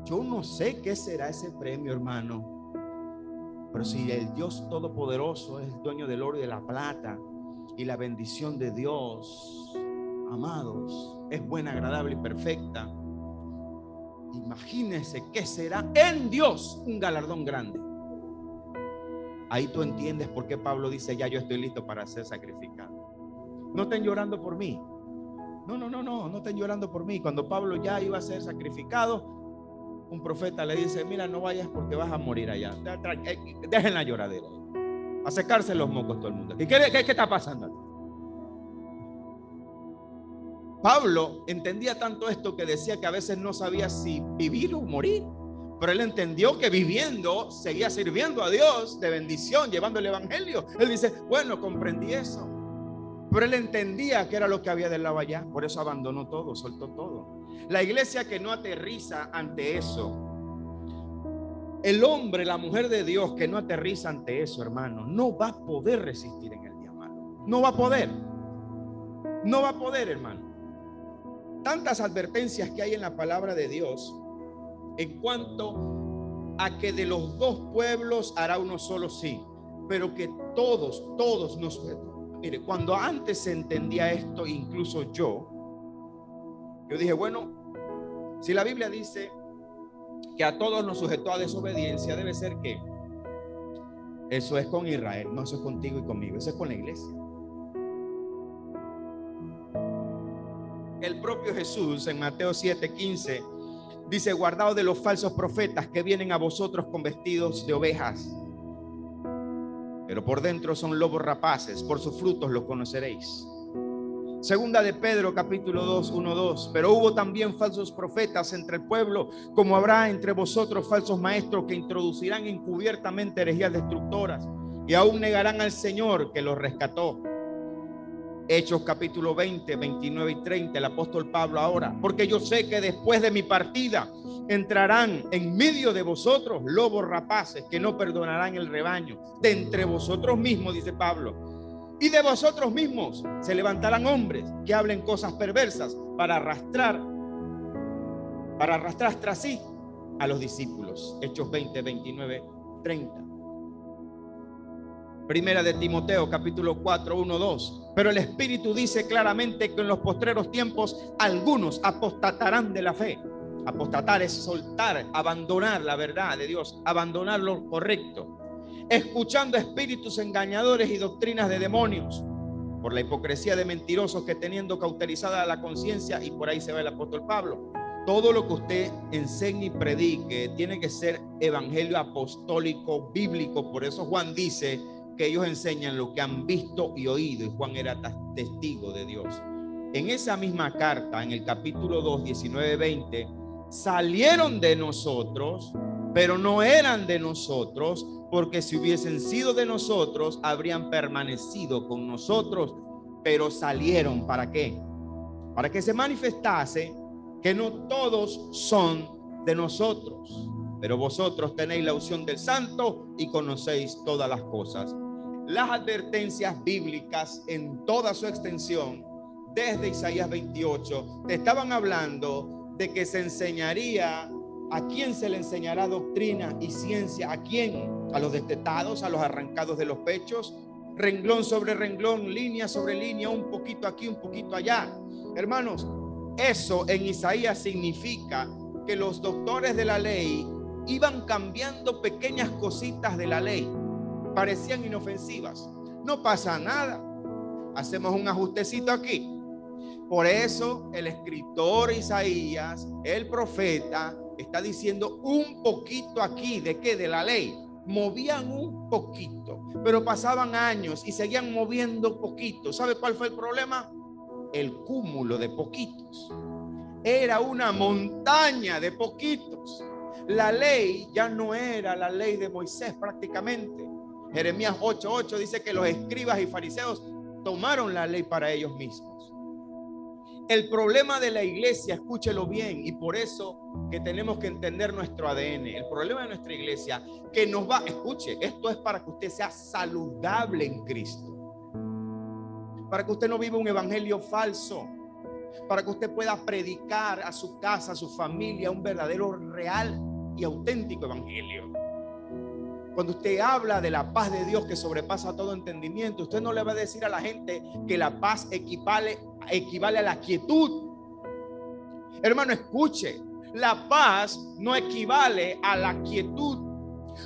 Yo no sé qué será ese premio, hermano, pero si el Dios Todopoderoso es dueño del oro y de la plata, y la bendición de Dios, amados, es buena, agradable y perfecta, imagínense qué será en Dios un galardón grande. Ahí tú entiendes por qué Pablo dice: ya yo estoy listo para ser sacrificado. No estén llorando por mí. No estén llorando por mí. Cuando Pablo ya iba a ser sacrificado, un profeta le dice: mira, no vayas porque vas a morir allá. Dejen la lloradera. A secarse los mocos todo el mundo. ¿Qué está pasando? Pablo entendía tanto esto que decía que a veces no sabía si vivir o morir. Pero él entendió que viviendo seguía sirviendo a Dios de bendición, llevando el evangelio. Él dice: bueno, comprendí eso. Pero él entendía que era lo que había del lado allá. Por eso abandonó todo, soltó todo. La iglesia que no aterriza ante eso, el hombre, la mujer de Dios que no aterriza ante eso, hermano, no va a poder resistir en el día malo. No va a poder. No va a poder, hermano. Tantas advertencias que hay en la palabra de Dios en cuanto a que de los dos pueblos hará uno solo, sí, pero que todos nos... Mire, cuando antes se entendía esto, incluso yo dije: bueno, si la Biblia dice que a todos nos sujetó a desobediencia, debe ser que eso es con Israel, no, eso es contigo y conmigo, eso es con la iglesia. El propio Jesús en Mateo 7:15 dice: guardaos de los falsos profetas que vienen a vosotros con vestidos de ovejas, pero por dentro son lobos rapaces. Por sus frutos los conoceréis. Segunda de Pedro capítulo 2, 1, 2. Pero hubo también falsos profetas entre el pueblo, como habrá entre vosotros falsos maestros que introducirán encubiertamente herejías destructoras y aún negarán al Señor que los rescató. Hechos capítulo 20, 29 y 30, el apóstol Pablo ahora: porque yo sé que después de mi partida entrarán en medio de vosotros lobos rapaces que no perdonarán el rebaño. De entre vosotros mismos, dice Pablo, y de vosotros mismos se levantarán hombres que hablen cosas perversas para arrastrar tras sí a los discípulos. Hechos 20, 29, 30. Primera de Timoteo capítulo 4, 1, 2. Pero el Espíritu dice claramente que en los postreros tiempos algunos apostatarán de la fe. Apostatar es soltar, abandonar la verdad de Dios, abandonar lo correcto, escuchando espíritus engañadores y doctrinas de demonios, por la hipocresía de mentirosos que teniendo cauterizada la conciencia. Y por ahí se va el apóstol Pablo. Todo lo que usted enseñe y predique tiene que ser evangelio apostólico bíblico. Por eso Juan dice que ellos enseñan lo que han visto y oído, y Juan era testigo de Dios. En esa misma carta, en el capítulo 2, 19, 20, salieron de nosotros, pero no eran de nosotros, porque si hubiesen sido de nosotros, habrían permanecido con nosotros, pero salieron, ¿para qué? Para que se manifestase que no todos son de nosotros, pero vosotros tenéis la unción del Santo y conocéis todas las cosas. Las advertencias bíblicas en toda su extensión, desde Isaías 28, te estaban hablando de que se enseñaría. ¿A quién se le enseñará doctrina y ciencia? ¿A quién? A los destetados, a los arrancados de los pechos, renglón sobre renglón, línea sobre línea, un poquito aquí, un poquito allá. Hermanos, eso en Isaías significa que los doctores de la ley iban cambiando pequeñas cositas de la ley. Parecían inofensivas. No pasa nada. Hacemos un ajustecito aquí. Por eso el escritor Isaías, el profeta, está diciendo un poquito aquí. ¿De qué? De la ley. Movían un poquito, pero pasaban años y seguían moviendo poquito. ¿Sabe cuál fue el problema? el cúmulo de poquitos. Era una montaña de poquitos. La ley ya no era la ley de Moisés prácticamente. Jeremías 8:8 dice que los escribas y fariseos tomaron la ley para ellos mismos. El problema de la iglesia, escúchelo bien, y por eso que tenemos que entender nuestro ADN. El problema de nuestra iglesia que nos va, escuche, esto es para que usted sea saludable en Cristo, para que usted no viva un evangelio falso, para que usted pueda predicar a su casa, a su familia, un verdadero, real y auténtico evangelio. Cuando usted habla de la paz de Dios que sobrepasa todo entendimiento, usted no le va a decir a la gente que la paz equivale a la quietud. Hermano, escuche, la paz no equivale a la quietud,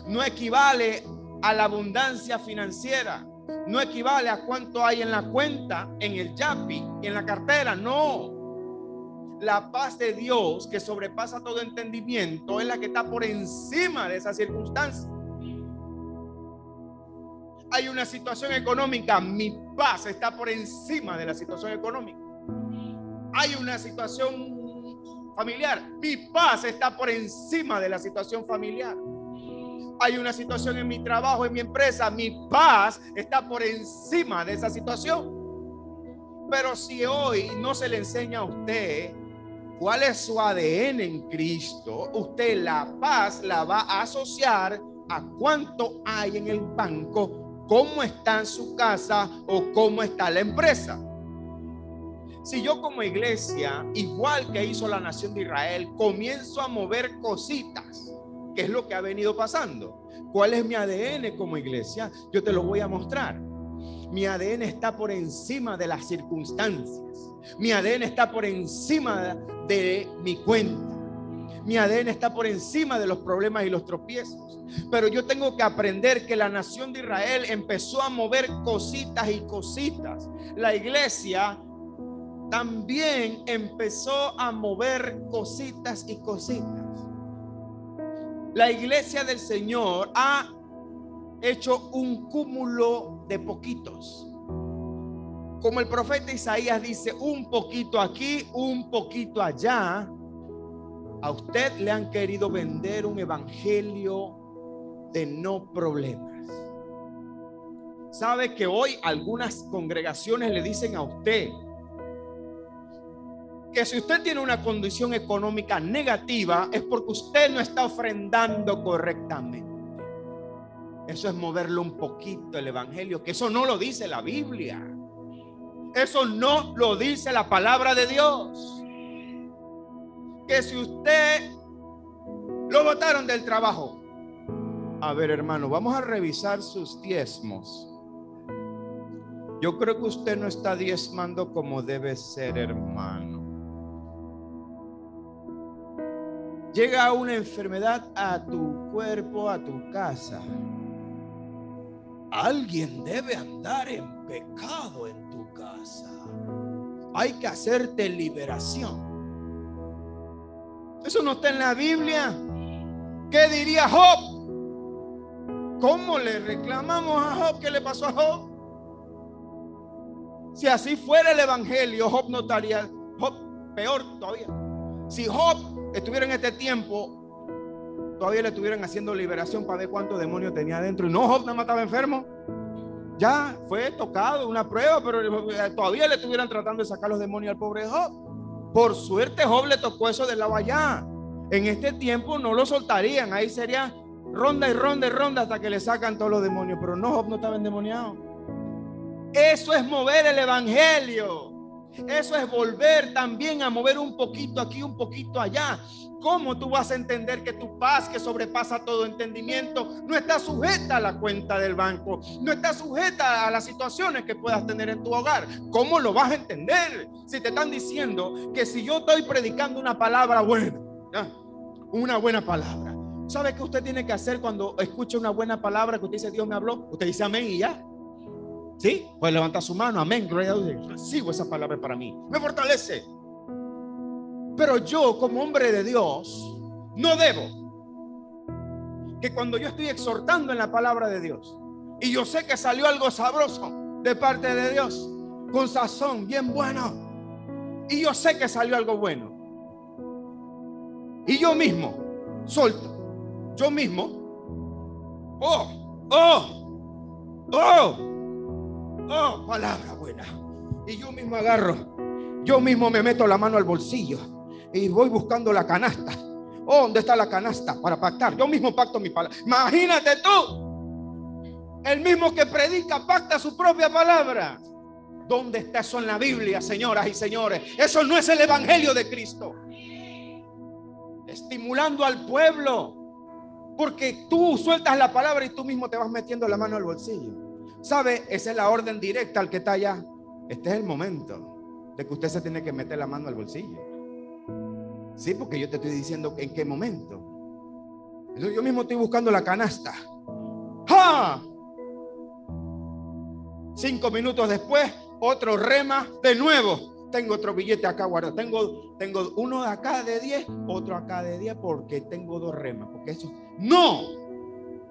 no equivale a la abundancia financiera, no equivale a cuánto hay en la cuenta, en el Yapi, en la cartera, no. La paz de Dios que sobrepasa todo entendimiento es la que está por encima de esas circunstancias. Hay una situación económica, mi paz está por encima de la situación económica. Hay una situación familiar, mi paz está por encima de la situación familiar. Hay una situación en mi trabajo, en mi empresa, mi paz está por encima de esa situación. Pero si hoy no se le enseña a usted cuál es su ADN en Cristo, usted la paz la va a asociar a cuánto hay en el banco, cómo está en su casa o cómo está la empresa. Si yo como iglesia, igual que hizo la nación de Israel, comienzo a mover cositas, ¿qué es lo que ha venido pasando? ¿Cuál es mi ADN como iglesia? Yo te lo voy a mostrar. Mi ADN está por encima de las circunstancias. Mi ADN está por encima de mi cuenta. Mi ADN está por encima de los problemas y los tropiezos. Pero yo tengo que aprender que la nación de Israel empezó a mover cositas y cositas. La iglesia también empezó a mover cositas y cositas. La iglesia del Señor ha hecho un cúmulo de poquitos. Como el profeta Isaías dice, un poquito aquí, un poquito allá. A usted le han querido vender un evangelio de no problemas. Sabe que hoy algunas congregaciones le dicen a usted que si usted tiene una condición económica negativa es porque usted no está ofrendando correctamente. Eso es moverle un poquito el evangelio, que eso no lo dice la Biblia. Eso no lo dice la palabra de Dios. Que si usted lo botaron del trabajo, a ver, hermano, vamos a revisar sus diezmos. Yo creo que usted no está diezmando como debe ser, hermano. Llega una enfermedad a tu cuerpo, a tu casa. Alguien debe andar en pecado en tu casa. Hay que hacerte liberación. Eso no está en la Biblia. ¿Qué diría Job? ¿Cómo le reclamamos a Job? ¿Qué le pasó a Job? Si así fuera el evangelio, Job no estaría, Job peor todavía. Si Job estuviera en este tiempo, todavía le estuvieran haciendo liberación para ver cuántos demonios tenía adentro. Y no, Job nada más estaba enfermo. Ya fue tocado, una prueba, pero todavía le estuvieran tratando de sacar los demonios al pobre Job. Por suerte Job le tocó eso del lado allá. En este tiempo no lo soltarían. Ahí sería ronda y ronda y ronda hasta que le sacan todos los demonios. Pero no, Job no estaba endemoniado. Eso es mover el evangelio. Eso es volver también a mover un poquito aquí, un poquito allá. ¿Cómo tú vas a entender que tu paz, que sobrepasa todo entendimiento, no está sujeta a la cuenta del banco, no está sujeta a las situaciones que puedas tener en tu hogar? ¿Cómo lo vas a entender si te están diciendo que si yo estoy predicando una palabra buena, una buena palabra? ¿Sabe qué usted tiene que hacer cuando escucha una buena palabra que usted dice Dios me habló? Usted dice amén y ya. ¿Sí? Pues levanta su mano, amén, gloria a Dios. Recibo esa palabra para mí, me fortalece. Pero yo como hombre de Dios no debo que cuando yo estoy exhortando en la palabra de Dios y yo sé que salió algo sabroso de parte de Dios, con sazón bien bueno, y yo sé que salió algo bueno. Y yo mismo solto, yo mismo, palabra buena. Y yo mismo agarro, yo mismo me meto la mano al bolsillo y voy buscando la canasta. ¿Dónde está la canasta para pactar? Yo mismo pacto mi palabra. Imagínate tú, el mismo que predica pacta su propia palabra. ¿Dónde está eso en la Biblia, señoras y señores? Eso no es el evangelio de Cristo. Estimulando al pueblo, porque tú sueltas la palabra y tú mismo te vas metiendo la mano al bolsillo. ¿Sabe? Esa es la orden directa al que está allá. Este es el momento de que usted se tiene que meter la mano al bolsillo. Sí, porque yo te estoy diciendo en qué momento. Entonces yo mismo estoy buscando la canasta. ¡Ja! 5 minutos después, otro rema de nuevo. Tengo otro billete acá guardado. Tengo uno de acá de 10, otro acá de 10 porque tengo 2 remas. Porque eso no.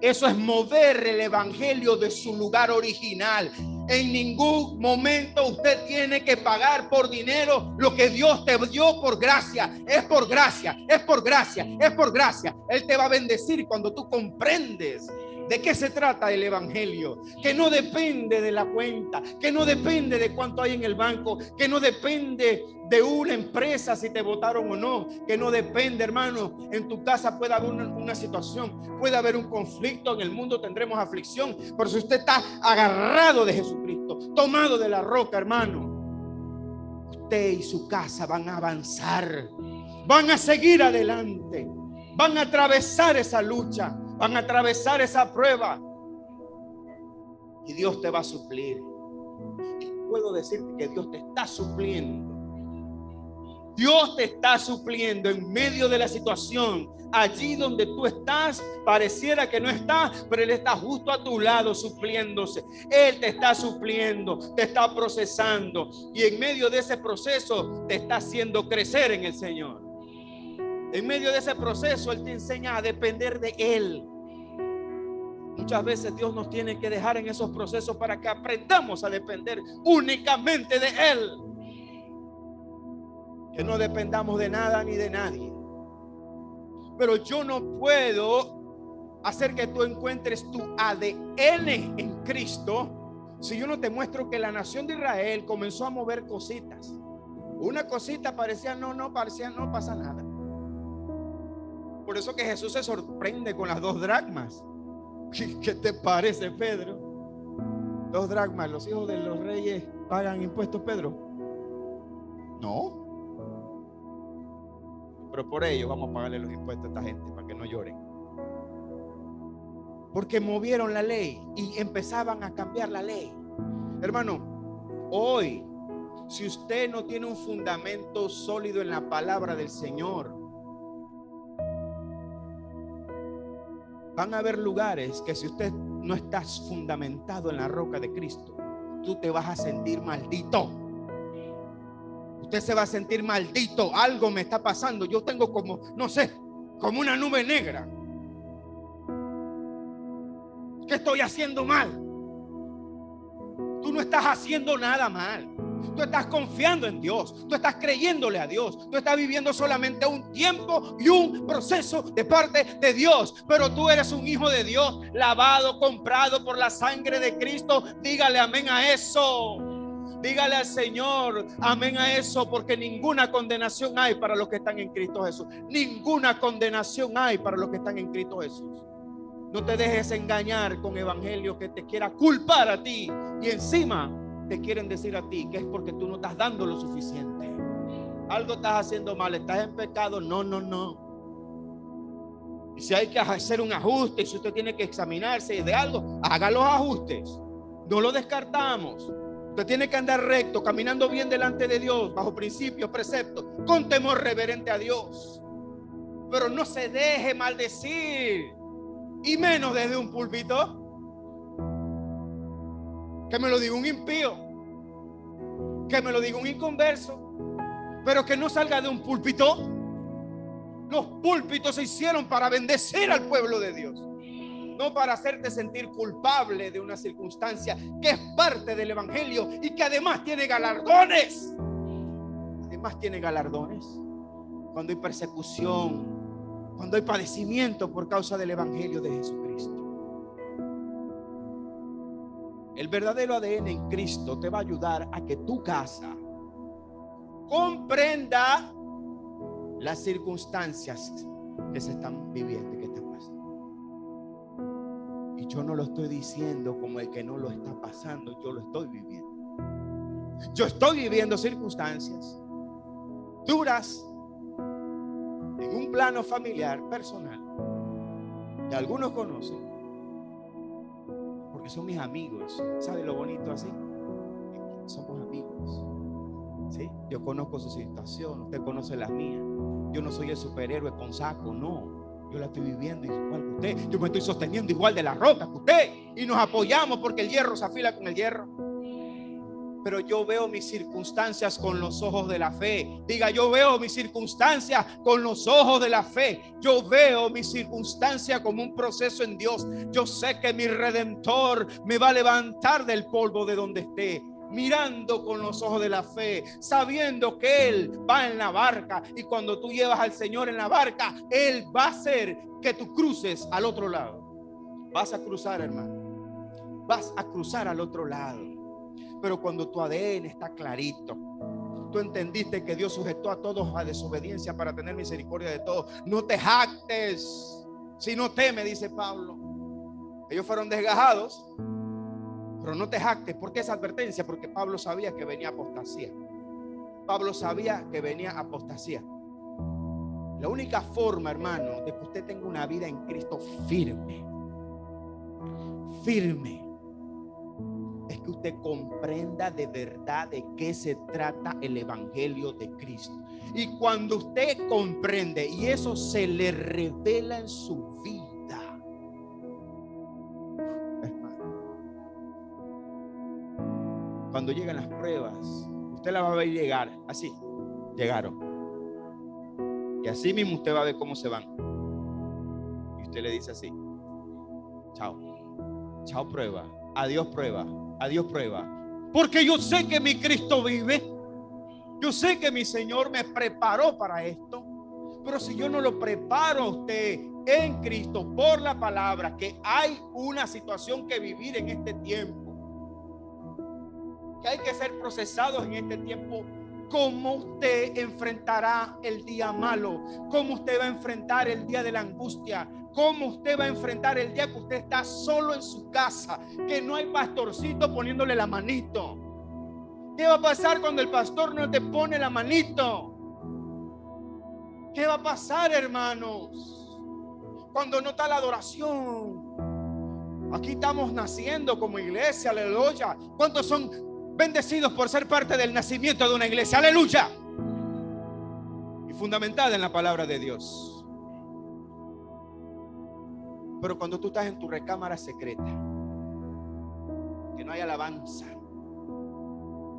Eso es mover el evangelio de su lugar original. En ningún momento usted tiene que pagar por dinero lo que Dios te dio por gracia. Es por gracia, es por gracia, es por gracia. Él te va a bendecir cuando tú comprendes de qué se trata el evangelio. Que no depende de la cuenta, que no depende de cuánto hay en el banco, que no depende de una empresa si te votaron o no, que no depende, hermano. En tu casa puede haber una situación, puede haber un conflicto, en el mundo tendremos aflicción, pero si usted está agarrado de Jesucristo, tomado de la roca, hermano, usted y su casa van a avanzar, van a seguir adelante, van a atravesar esa lucha, van a atravesar esa prueba y Dios te va a suplir. Y puedo decirte que Dios te está supliendo. Dios te está supliendo en medio de la situación. Allí donde tú estás, pareciera que no estás, pero Él está justo a tu lado supliéndose. Él te está supliendo, te está procesando, y en medio de ese proceso te está haciendo crecer en el Señor. En medio de ese proceso Él te enseña a depender de Él. Muchas veces Dios nos tiene que dejar en esos procesos para que aprendamos a depender únicamente de Él. Que no dependamos de nada ni de nadie. Pero yo no puedo hacer que tú encuentres tu ADN en Cristo si yo no te muestro que la nación de Israel comenzó a mover cositas. Una cosita parecía no pasa nada. Por eso que Jesús se sorprende con las 2 dracmas. ¿Qué te parece, Pedro? 2 dracmas, los hijos de los reyes pagan impuestos, Pedro. No. Pero por ello vamos a pagarle los impuestos a esta gente para que no lloren. Porque movieron la ley y empezaban a cambiar la ley. Hermano, hoy, si usted no tiene un fundamento sólido en la palabra del Señor, van a haber lugares que si usted no estás fundamentado en la roca de Cristo, tú te vas a sentir maldito. Usted se va a sentir maldito. Algo me está pasando. Yo tengo como, no sé, como una nube negra. ¿Qué estoy haciendo mal? Tú no estás haciendo nada mal. Tú estás confiando en Dios. Tú estás creyéndole a Dios. Tú estás viviendo solamente un tiempo y un proceso de parte de Dios. Pero tú eres un hijo de Dios, lavado, comprado por la sangre de Cristo. Dígale amén a eso. Dígale al Señor amén a eso, porque ninguna condenación hay para los que están en Cristo Jesús. Ninguna condenación hay para los que están en Cristo Jesús. No te dejes engañar con evangelio que te quiera culpar a ti y encima te quieren decir a ti que es porque tú no estás dando lo suficiente. Algo estás haciendo mal, estás en pecado. No. Y si hay que hacer un ajuste, y si usted tiene que examinarse de algo, haga los ajustes. No lo descartamos. Usted tiene que andar recto, caminando bien delante de Dios, bajo principios, preceptos, con temor reverente a Dios. Pero no se deje maldecir, y menos desde un púlpito. Que me lo diga un impío, que me lo diga un inconverso, pero que no salga de un púlpito. Los púlpitos se hicieron para bendecir al pueblo de Dios, no para hacerte sentir culpable de una circunstancia que es parte del evangelio y que además tiene galardones. más tiene galardones. Cuando hay persecución, cuando hay padecimiento por causa del evangelio de Jesucristo. El verdadero ADN en Cristo te va a ayudar a que tu casa comprenda las circunstancias que se están viviendo y que están pasando. Y yo no lo estoy diciendo como el que no lo está pasando, yo lo estoy viviendo. Yo estoy viviendo circunstancias duras en un plano familiar, personal, que algunos conocen porque son mis amigos. ¿Sabe lo bonito así? Somos amigos. ¿Sí? Yo conozco su situación, usted conoce la mía. Yo no soy el superhéroe con saco, no. Yo la estoy viviendo igual que usted. Yo me estoy sosteniendo igual de la roca que usted. Y nos apoyamos porque el hierro se afila con el hierro. Pero yo veo mis circunstancias con los ojos de la fe. Diga, yo veo mis circunstancias con los ojos de la fe. Yo veo mis circunstancias como un proceso en Dios. Yo sé que mi Redentor me va a levantar del polvo de donde esté, mirando con los ojos de la fe, sabiendo que Él va en la barca. Y cuando tú llevas al Señor en la barca, Él va a hacer que tú cruces al otro lado. Vas a cruzar, hermano. Vas a cruzar al otro lado. Pero cuando tu ADN está clarito, tú entendiste que Dios sujetó a todos a desobediencia para tener misericordia de todos. No te jactes, si no teme, dice Pablo. Ellos fueron desgajados, pero no te jactes. ¿Por qué esa advertencia? Porque Pablo sabía que venía apostasía. Pablo sabía que venía apostasía. La única forma, hermano, de que usted tenga una vida en Cristo firme, es que usted comprenda de verdad de qué se trata el evangelio de Cristo. Y cuando usted comprende y eso se le revela en su vida, hermano, cuando llegan las pruebas, usted las va a ver llegar así. Llegaron. Y así mismo usted va a ver cómo se van. Y usted le dice así: chao, chao prueba, adiós prueba, adiós prueba. Porque yo sé que mi Cristo vive. Yo sé que mi Señor me preparó para esto. Pero si yo no lo preparo a usted en Cristo por la palabra, que hay una situación que vivir en este tiempo, que hay que ser procesados en este tiempo. ¿Cómo usted enfrentará el día malo? ¿Cómo usted va a enfrentar el día de la angustia? ¿Cómo usted va a enfrentar el día que usted está solo en su casa? Que no hay pastorcito poniéndole la manito. ¿Qué va a pasar cuando el pastor no te pone la manito? ¿Qué va a pasar, hermanos? Cuando no está la adoración. Aquí estamos naciendo como iglesia, aleluya. ¿Cuántos son bendecidos por ser parte del nacimiento de una iglesia? Aleluya. Y fundamentada en la palabra de Dios. Pero cuando tú estás en tu recámara secreta, que no hay alabanza,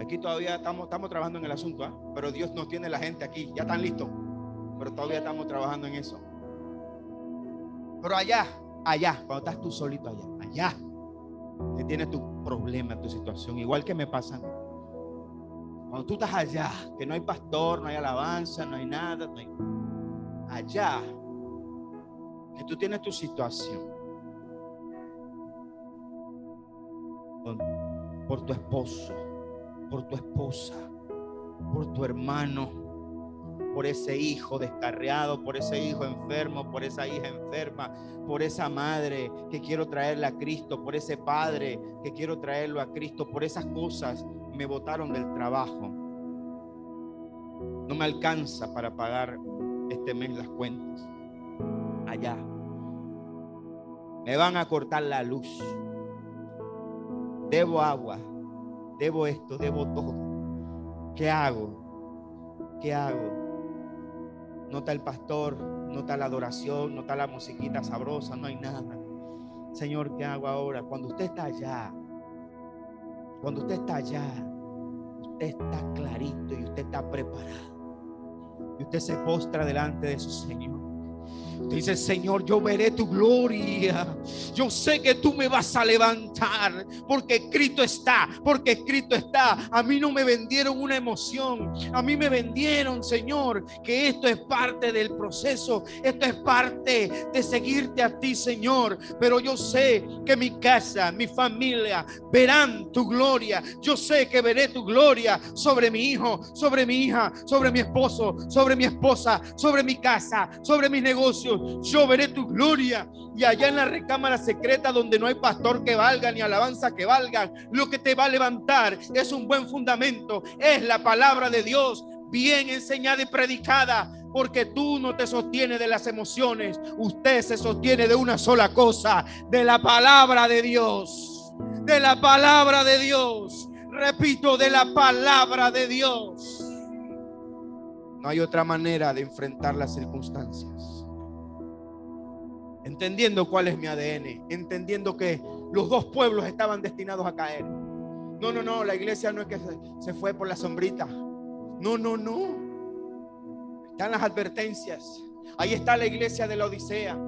aquí todavía estamos trabajando en el asunto, pero Dios nos tiene la gente aquí, ya están listos, pero todavía estamos trabajando en eso. Pero allá, cuando estás tú solito allá, que tienes tu problema, tu situación, igual que me pasa. Cuando tú estás allá, que no hay pastor, no hay alabanza, no hay nada, no hay... allá, que tú tienes tu situación por tu esposo, por tu esposa, por tu hermano, por ese hijo descarriado, por ese hijo enfermo, por esa hija enferma, por esa madre que quiero traerla a Cristo, por ese padre que quiero traerlo a Cristo, por esas cosas. Me botaron del trabajo, no me alcanza para pagar este mes las cuentas. Allá me van a cortar la luz, debo agua, debo esto, debo todo. ¿Qué hago? ¿Qué hago? No está el pastor, no está la adoración, no está la musiquita sabrosa, no hay nada. Señor, ¿qué hago ahora? Cuando usted está allá, usted está clarito y usted está preparado. Y usted se postra delante de su Señor. Dice: Señor, yo veré tu gloria. Yo sé que tú me vas a levantar, porque Cristo está, porque Cristo está. A mí no me vendieron una emoción, a mí me vendieron, Señor, que esto es parte del proceso, esto es parte de seguirte a ti, Señor. Pero yo sé que mi casa, mi familia verán tu gloria. Yo sé que veré tu gloria sobre mi hijo, sobre mi hija, sobre mi esposo, sobre mi esposa, sobre mi casa, sobre mis negocios. Yo veré tu gloria. Y allá en la recámara secreta, donde no hay pastor que valga ni alabanza que valga, lo que te va a levantar es un buen fundamento, es la palabra de Dios, bien enseñada y predicada. Porque tú no te sostienes de las emociones, usted se sostiene de una sola cosa: de la palabra de Dios, de la palabra de Dios. Repito, de la palabra de Dios. No hay otra manera de enfrentar las circunstancias. Entendiendo cuál es mi ADN, entendiendo que los dos pueblos estaban destinados a caer. No, la iglesia no es que se fue por la sombrita. No. Están las advertencias. Ahí está la iglesia de la Odisea.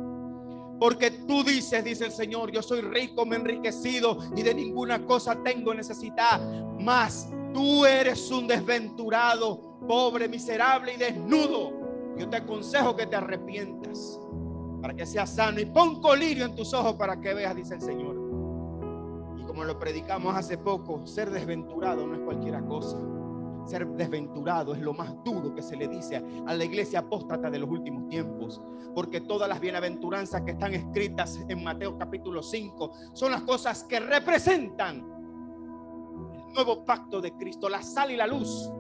Porque tú dices, dice el Señor: yo soy rico, me he enriquecido y de ninguna cosa tengo necesidad. Mas tú eres un desventurado, pobre, miserable y desnudo. Yo te aconsejo que te arrepientas para que seas sano, y pon colirio en tus ojos para que veas, dice el Señor. Y como lo predicamos hace poco, ser desventurado no es cualquier cosa. Ser desventurado es lo más duro que se le dice a la iglesia apóstata de los últimos tiempos, porque todas las bienaventuranzas que están escritas en Mateo capítulo 5 son las cosas que representan el nuevo pacto de Cristo, la sal y la luz.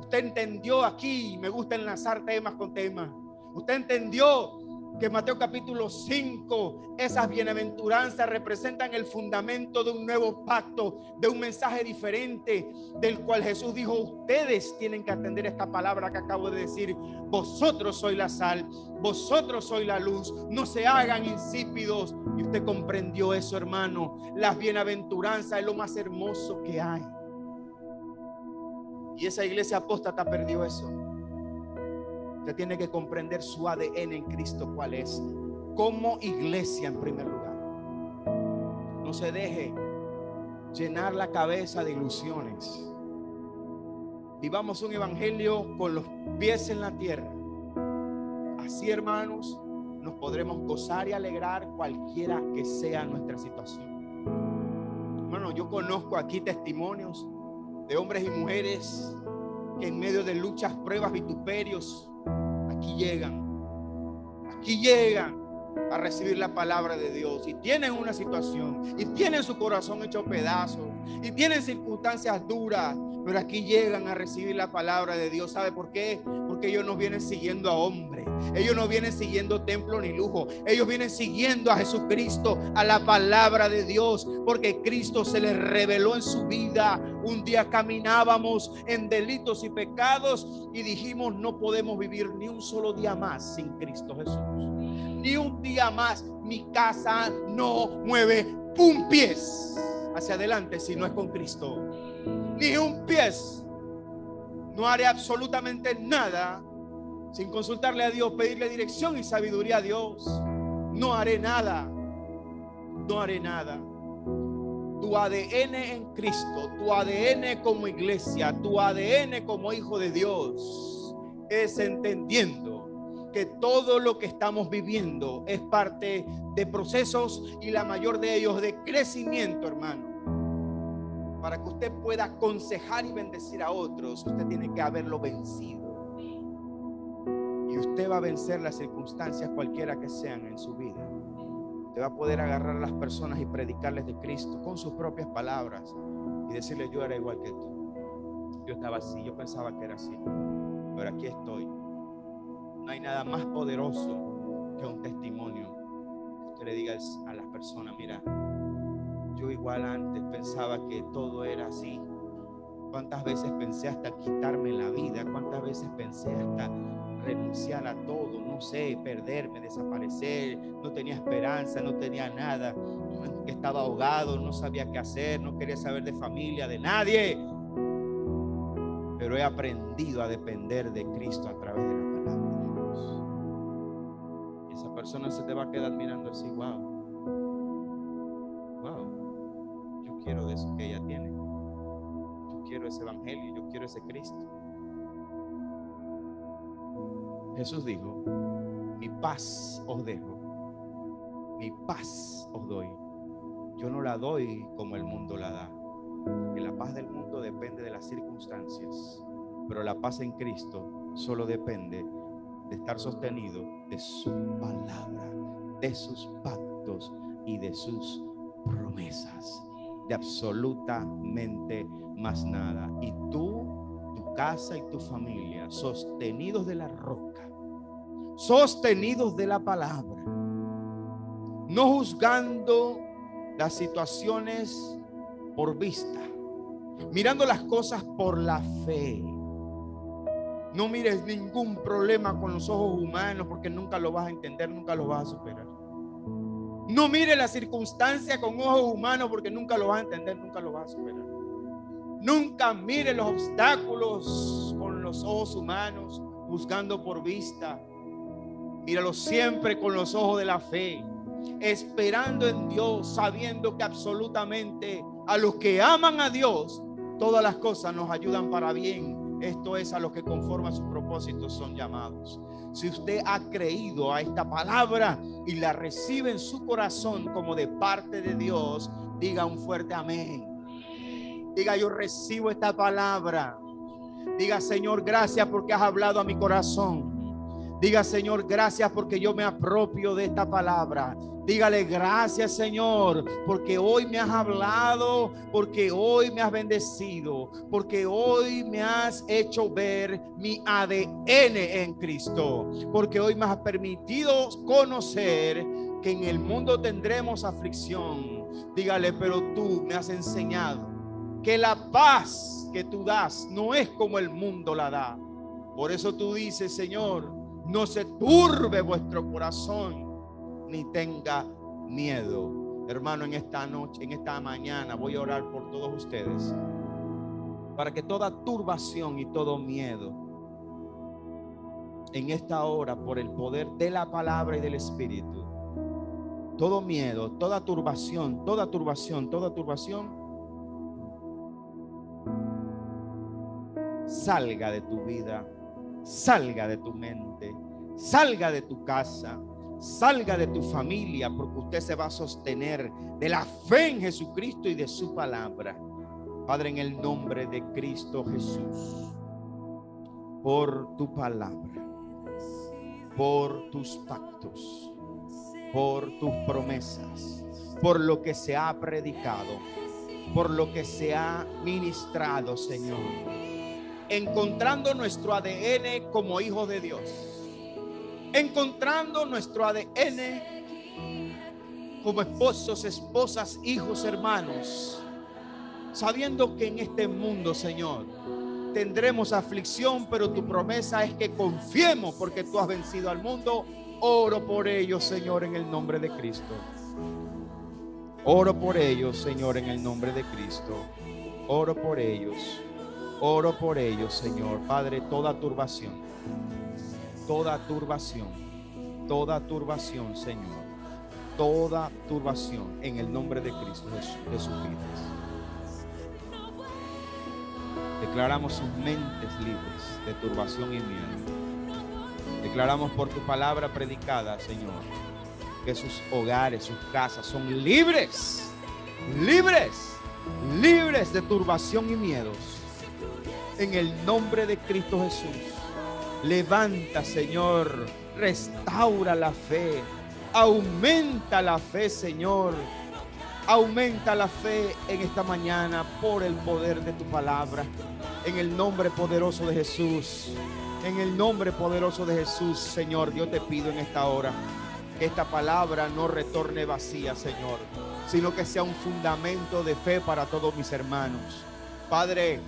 Usted entendió aquí, me gusta enlazar temas con temas. Usted entendió que Mateo capítulo 5, esas bienaventuranzas representan el fundamento de un nuevo pacto, de un mensaje diferente, del cual Jesús dijo: ustedes tienen que atender esta palabra que acabo de decir. Vosotros sois la sal, vosotros sois la luz, no se hagan insípidos. Y usted comprendió eso, hermano. Las bienaventuranzas es lo más hermoso que hay. Y esa iglesia apóstata perdió eso. Usted tiene que comprender su ADN en Cristo, cuál es. Como iglesia, en primer lugar, no se deje llenar la cabeza de ilusiones. Vivamos un evangelio con los pies en la tierra. Así, hermanos, nos podremos gozar y alegrar cualquiera que sea nuestra situación. Hermano, yo conozco aquí testimonios de hombres y mujeres que en medio de luchas, pruebas, vituperios, aquí llegan a recibir la palabra de Dios, y tienen una situación, y tienen su corazón hecho pedazos, y tienen circunstancias duras, pero aquí llegan a recibir la palabra de Dios. ¿Sabe por qué? Porque ellos no vienen siguiendo a hombres, ellos no vienen siguiendo templo ni lujo, ellos vienen siguiendo a Jesucristo, a la palabra de Dios, porque Cristo se les reveló en su vida. Un día caminábamos en delitos y pecados y dijimos: no podemos vivir ni un solo día más sin Cristo Jesús. Ni un día más. Mi casa no mueve un pie hacia adelante si no es con Cristo. Ni un pie. No haré absolutamente nada sin consultarle a Dios, pedirle dirección y sabiduría a Dios. No haré nada. No haré nada. Tu ADN en Cristo, tu ADN como iglesia, tu ADN como hijo de Dios, es entendiendo que todo lo que estamos viviendo es parte de procesos, y la mayor de ellos de crecimiento, hermano. Para que usted pueda aconsejar y bendecir a otros, usted tiene que haberlo vencido. Y usted va a vencer las circunstancias cualquiera que sean en su vida. Usted va a poder agarrar a las personas y predicarles de Cristo con sus propias palabras y decirles: yo era igual que tú, yo estaba así, yo pensaba que era así, pero aquí estoy. No hay nada más poderoso que un testimonio. Usted le diga a las personas: mira, yo igual antes pensaba que todo era así. Cuántas veces pensé hasta quitarme la vida, cuántas veces pensé hasta renunciar a todo, no sé, perderme, desaparecer, no tenía esperanza, no tenía nada, estaba ahogado, no sabía qué hacer, no quería saber de familia, de nadie. Pero he aprendido a depender de Cristo a través de la palabra de Dios. Y esa persona se te va a quedar mirando así, wow, yo quiero de eso que ella tiene. Yo quiero ese evangelio, yo quiero ese Cristo. Jesús dijo: mi paz os dejo, mi paz os doy. Yo no la doy como el mundo la da, porque la paz del mundo depende de las circunstancias, pero la paz en Cristo solo depende de estar sostenido de su palabra, de sus pactos y de sus promesas, de absolutamente más nada. Y tú, tu casa y tu familia, sostenidos de la roca, sostenidos de la palabra, no juzgando las situaciones por vista, mirando las cosas por la fe. No mires ningún problema con los ojos humanos, porque nunca lo vas a entender, nunca lo vas a superar. No mires la circunstancia con ojos humanos, porque nunca lo vas a entender, nunca lo vas a superar. Nunca mires los obstáculos con los ojos humanos, juzgando por vista. Míralos siempre con los ojos de la fe, esperando en Dios, sabiendo que absolutamente a los que aman a Dios, todas las cosas nos ayudan para bien. Esto es, a los que conforme a sus propósitos son llamados. Si usted ha creído a esta palabra y la recibe en su corazón como de parte de Dios, diga un fuerte amén. Diga: yo recibo esta palabra. Diga: Señor, gracias porque has hablado a mi corazón. Diga: Señor, gracias porque yo me apropio de esta palabra. Dígale: gracias, Señor, porque hoy me has hablado, porque hoy me has bendecido, porque hoy me has hecho ver mi ADN en Cristo, porque hoy me has permitido conocer que en el mundo tendremos aflicción. Dígale: pero tú me has enseñado que la paz que tú das no es como el mundo la da. Por eso tú dices: Señor, no se turbe vuestro corazón, ni tenga miedo. Hermano, en esta noche, en esta mañana, voy a orar por todos ustedes, para que toda turbación y todo miedo, en esta hora, por el poder de la palabra y del Espíritu, todo miedo, toda turbación, salga de tu vida, salga de tu mente, salga de tu casa, salga de tu familia, porque usted se va a sostener de la fe en Jesucristo y de su palabra. Padre, en el nombre de Cristo Jesús, por tu palabra, por tus pactos, por tus promesas, por lo que se ha predicado, por lo que se ha ministrado, Señor, encontrando nuestro ADN como hijos de Dios, encontrando nuestro ADN como esposos, esposas, hijos, hermanos, sabiendo que en este mundo, Señor, tendremos aflicción, pero tu promesa es que confiemos porque tú has vencido al mundo. Oro por ellos, Señor, en el nombre de Cristo. Oro por ellos, Señor, en el nombre de Cristo. Oro por ellos, Señor. Padre, toda turbación, Señor, toda turbación en el nombre de Cristo de sus vidas. Declaramos sus mentes libres de turbación y miedo. Declaramos por tu palabra predicada, Señor, que sus hogares, sus casas son libres, libres de turbación y miedos. En el nombre de Cristo Jesús, levanta, Señor, restaura la fe, aumenta la fe, Señor. Aumenta la fe en esta mañana por el poder de tu palabra. En el nombre poderoso de Jesús. En el nombre poderoso de Jesús, Señor, yo te pido en esta hora que esta palabra no retorne vacía, Señor, sino que sea un fundamento de fe para todos mis hermanos. Padre,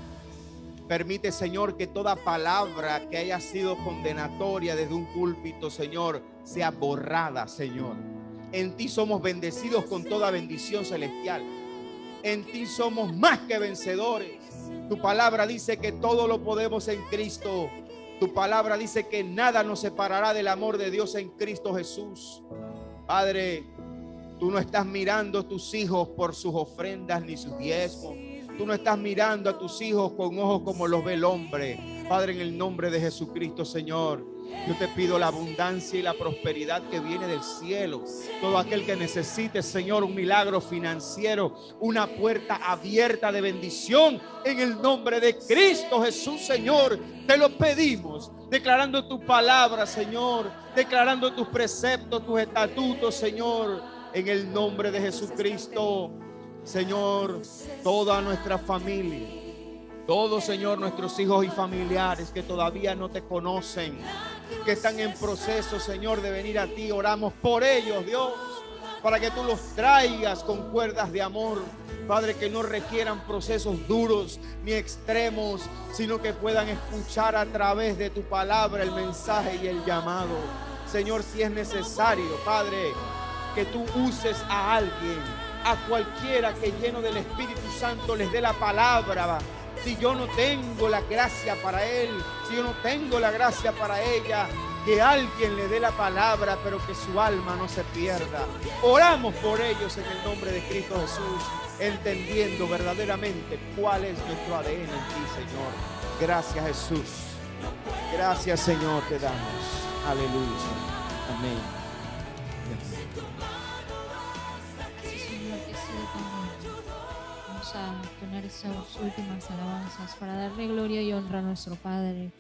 permite, Señor, que toda palabra que haya sido condenatoria desde un púlpito, Señor, sea borrada, Señor. En ti somos bendecidos con toda bendición celestial. En ti somos más que vencedores. Tu palabra dice que todo lo podemos en Cristo Tu palabra dice que nada nos separará del amor de Dios en Cristo Jesús. Padre, tú no estás mirando a tus hijos por sus ofrendas ni sus diezmos. Tú no estás mirando a tus hijos con ojos como los ve el hombre. Padre, en el nombre de Jesucristo, Señor, yo te pido la abundancia y la prosperidad que viene del cielo. Todo aquel que necesite, Señor, un milagro financiero, una puerta abierta de bendición, en el nombre de Cristo Jesús, Señor, te lo pedimos, declarando tu palabra, Señor, declarando tus preceptos, tus estatutos, Señor, en el nombre de Jesucristo. Señor, toda nuestra familia, todos, Señor, nuestros hijos y familiares que todavía no te conocen, que están en proceso, Señor, de venir a ti, oramos por ellos, Dios, para que tú los traigas con cuerdas de amor, Padre, que no requieran procesos duros ni extremos, sino que puedan escuchar a través de tu palabra el mensaje y el llamado. Señor, si es necesario, Padre, que tú uses a alguien, a cualquiera que lleno del Espíritu Santo les dé la palabra. Si yo no tengo la gracia para él, si yo no tengo la gracia para ella, que alguien le dé la palabra, pero que su alma no se pierda. Oramos por ellos en el nombre de Cristo Jesús, entendiendo verdaderamente cuál es nuestro ADN en ti, Señor. Gracias, Jesús. Gracias, Señor, te damos. Aleluya. Amén. Vamos a poner esas últimas alabanzas para darle gloria y honra a nuestro Padre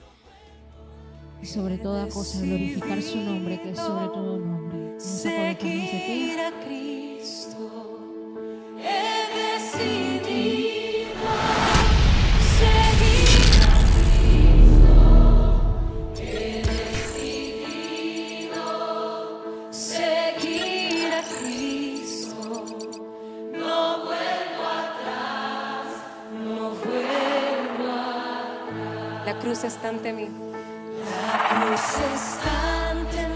y sobre toda cosa glorificar su nombre, que es sobre todo nombre. Vamos a colocarnos de pie. A Cristo he decidido seguir a Cristo, he decidido seguir a Cristo, no vuelvo atrás, no vuelvo atrás. La cruz está ante mí. La cruz está ante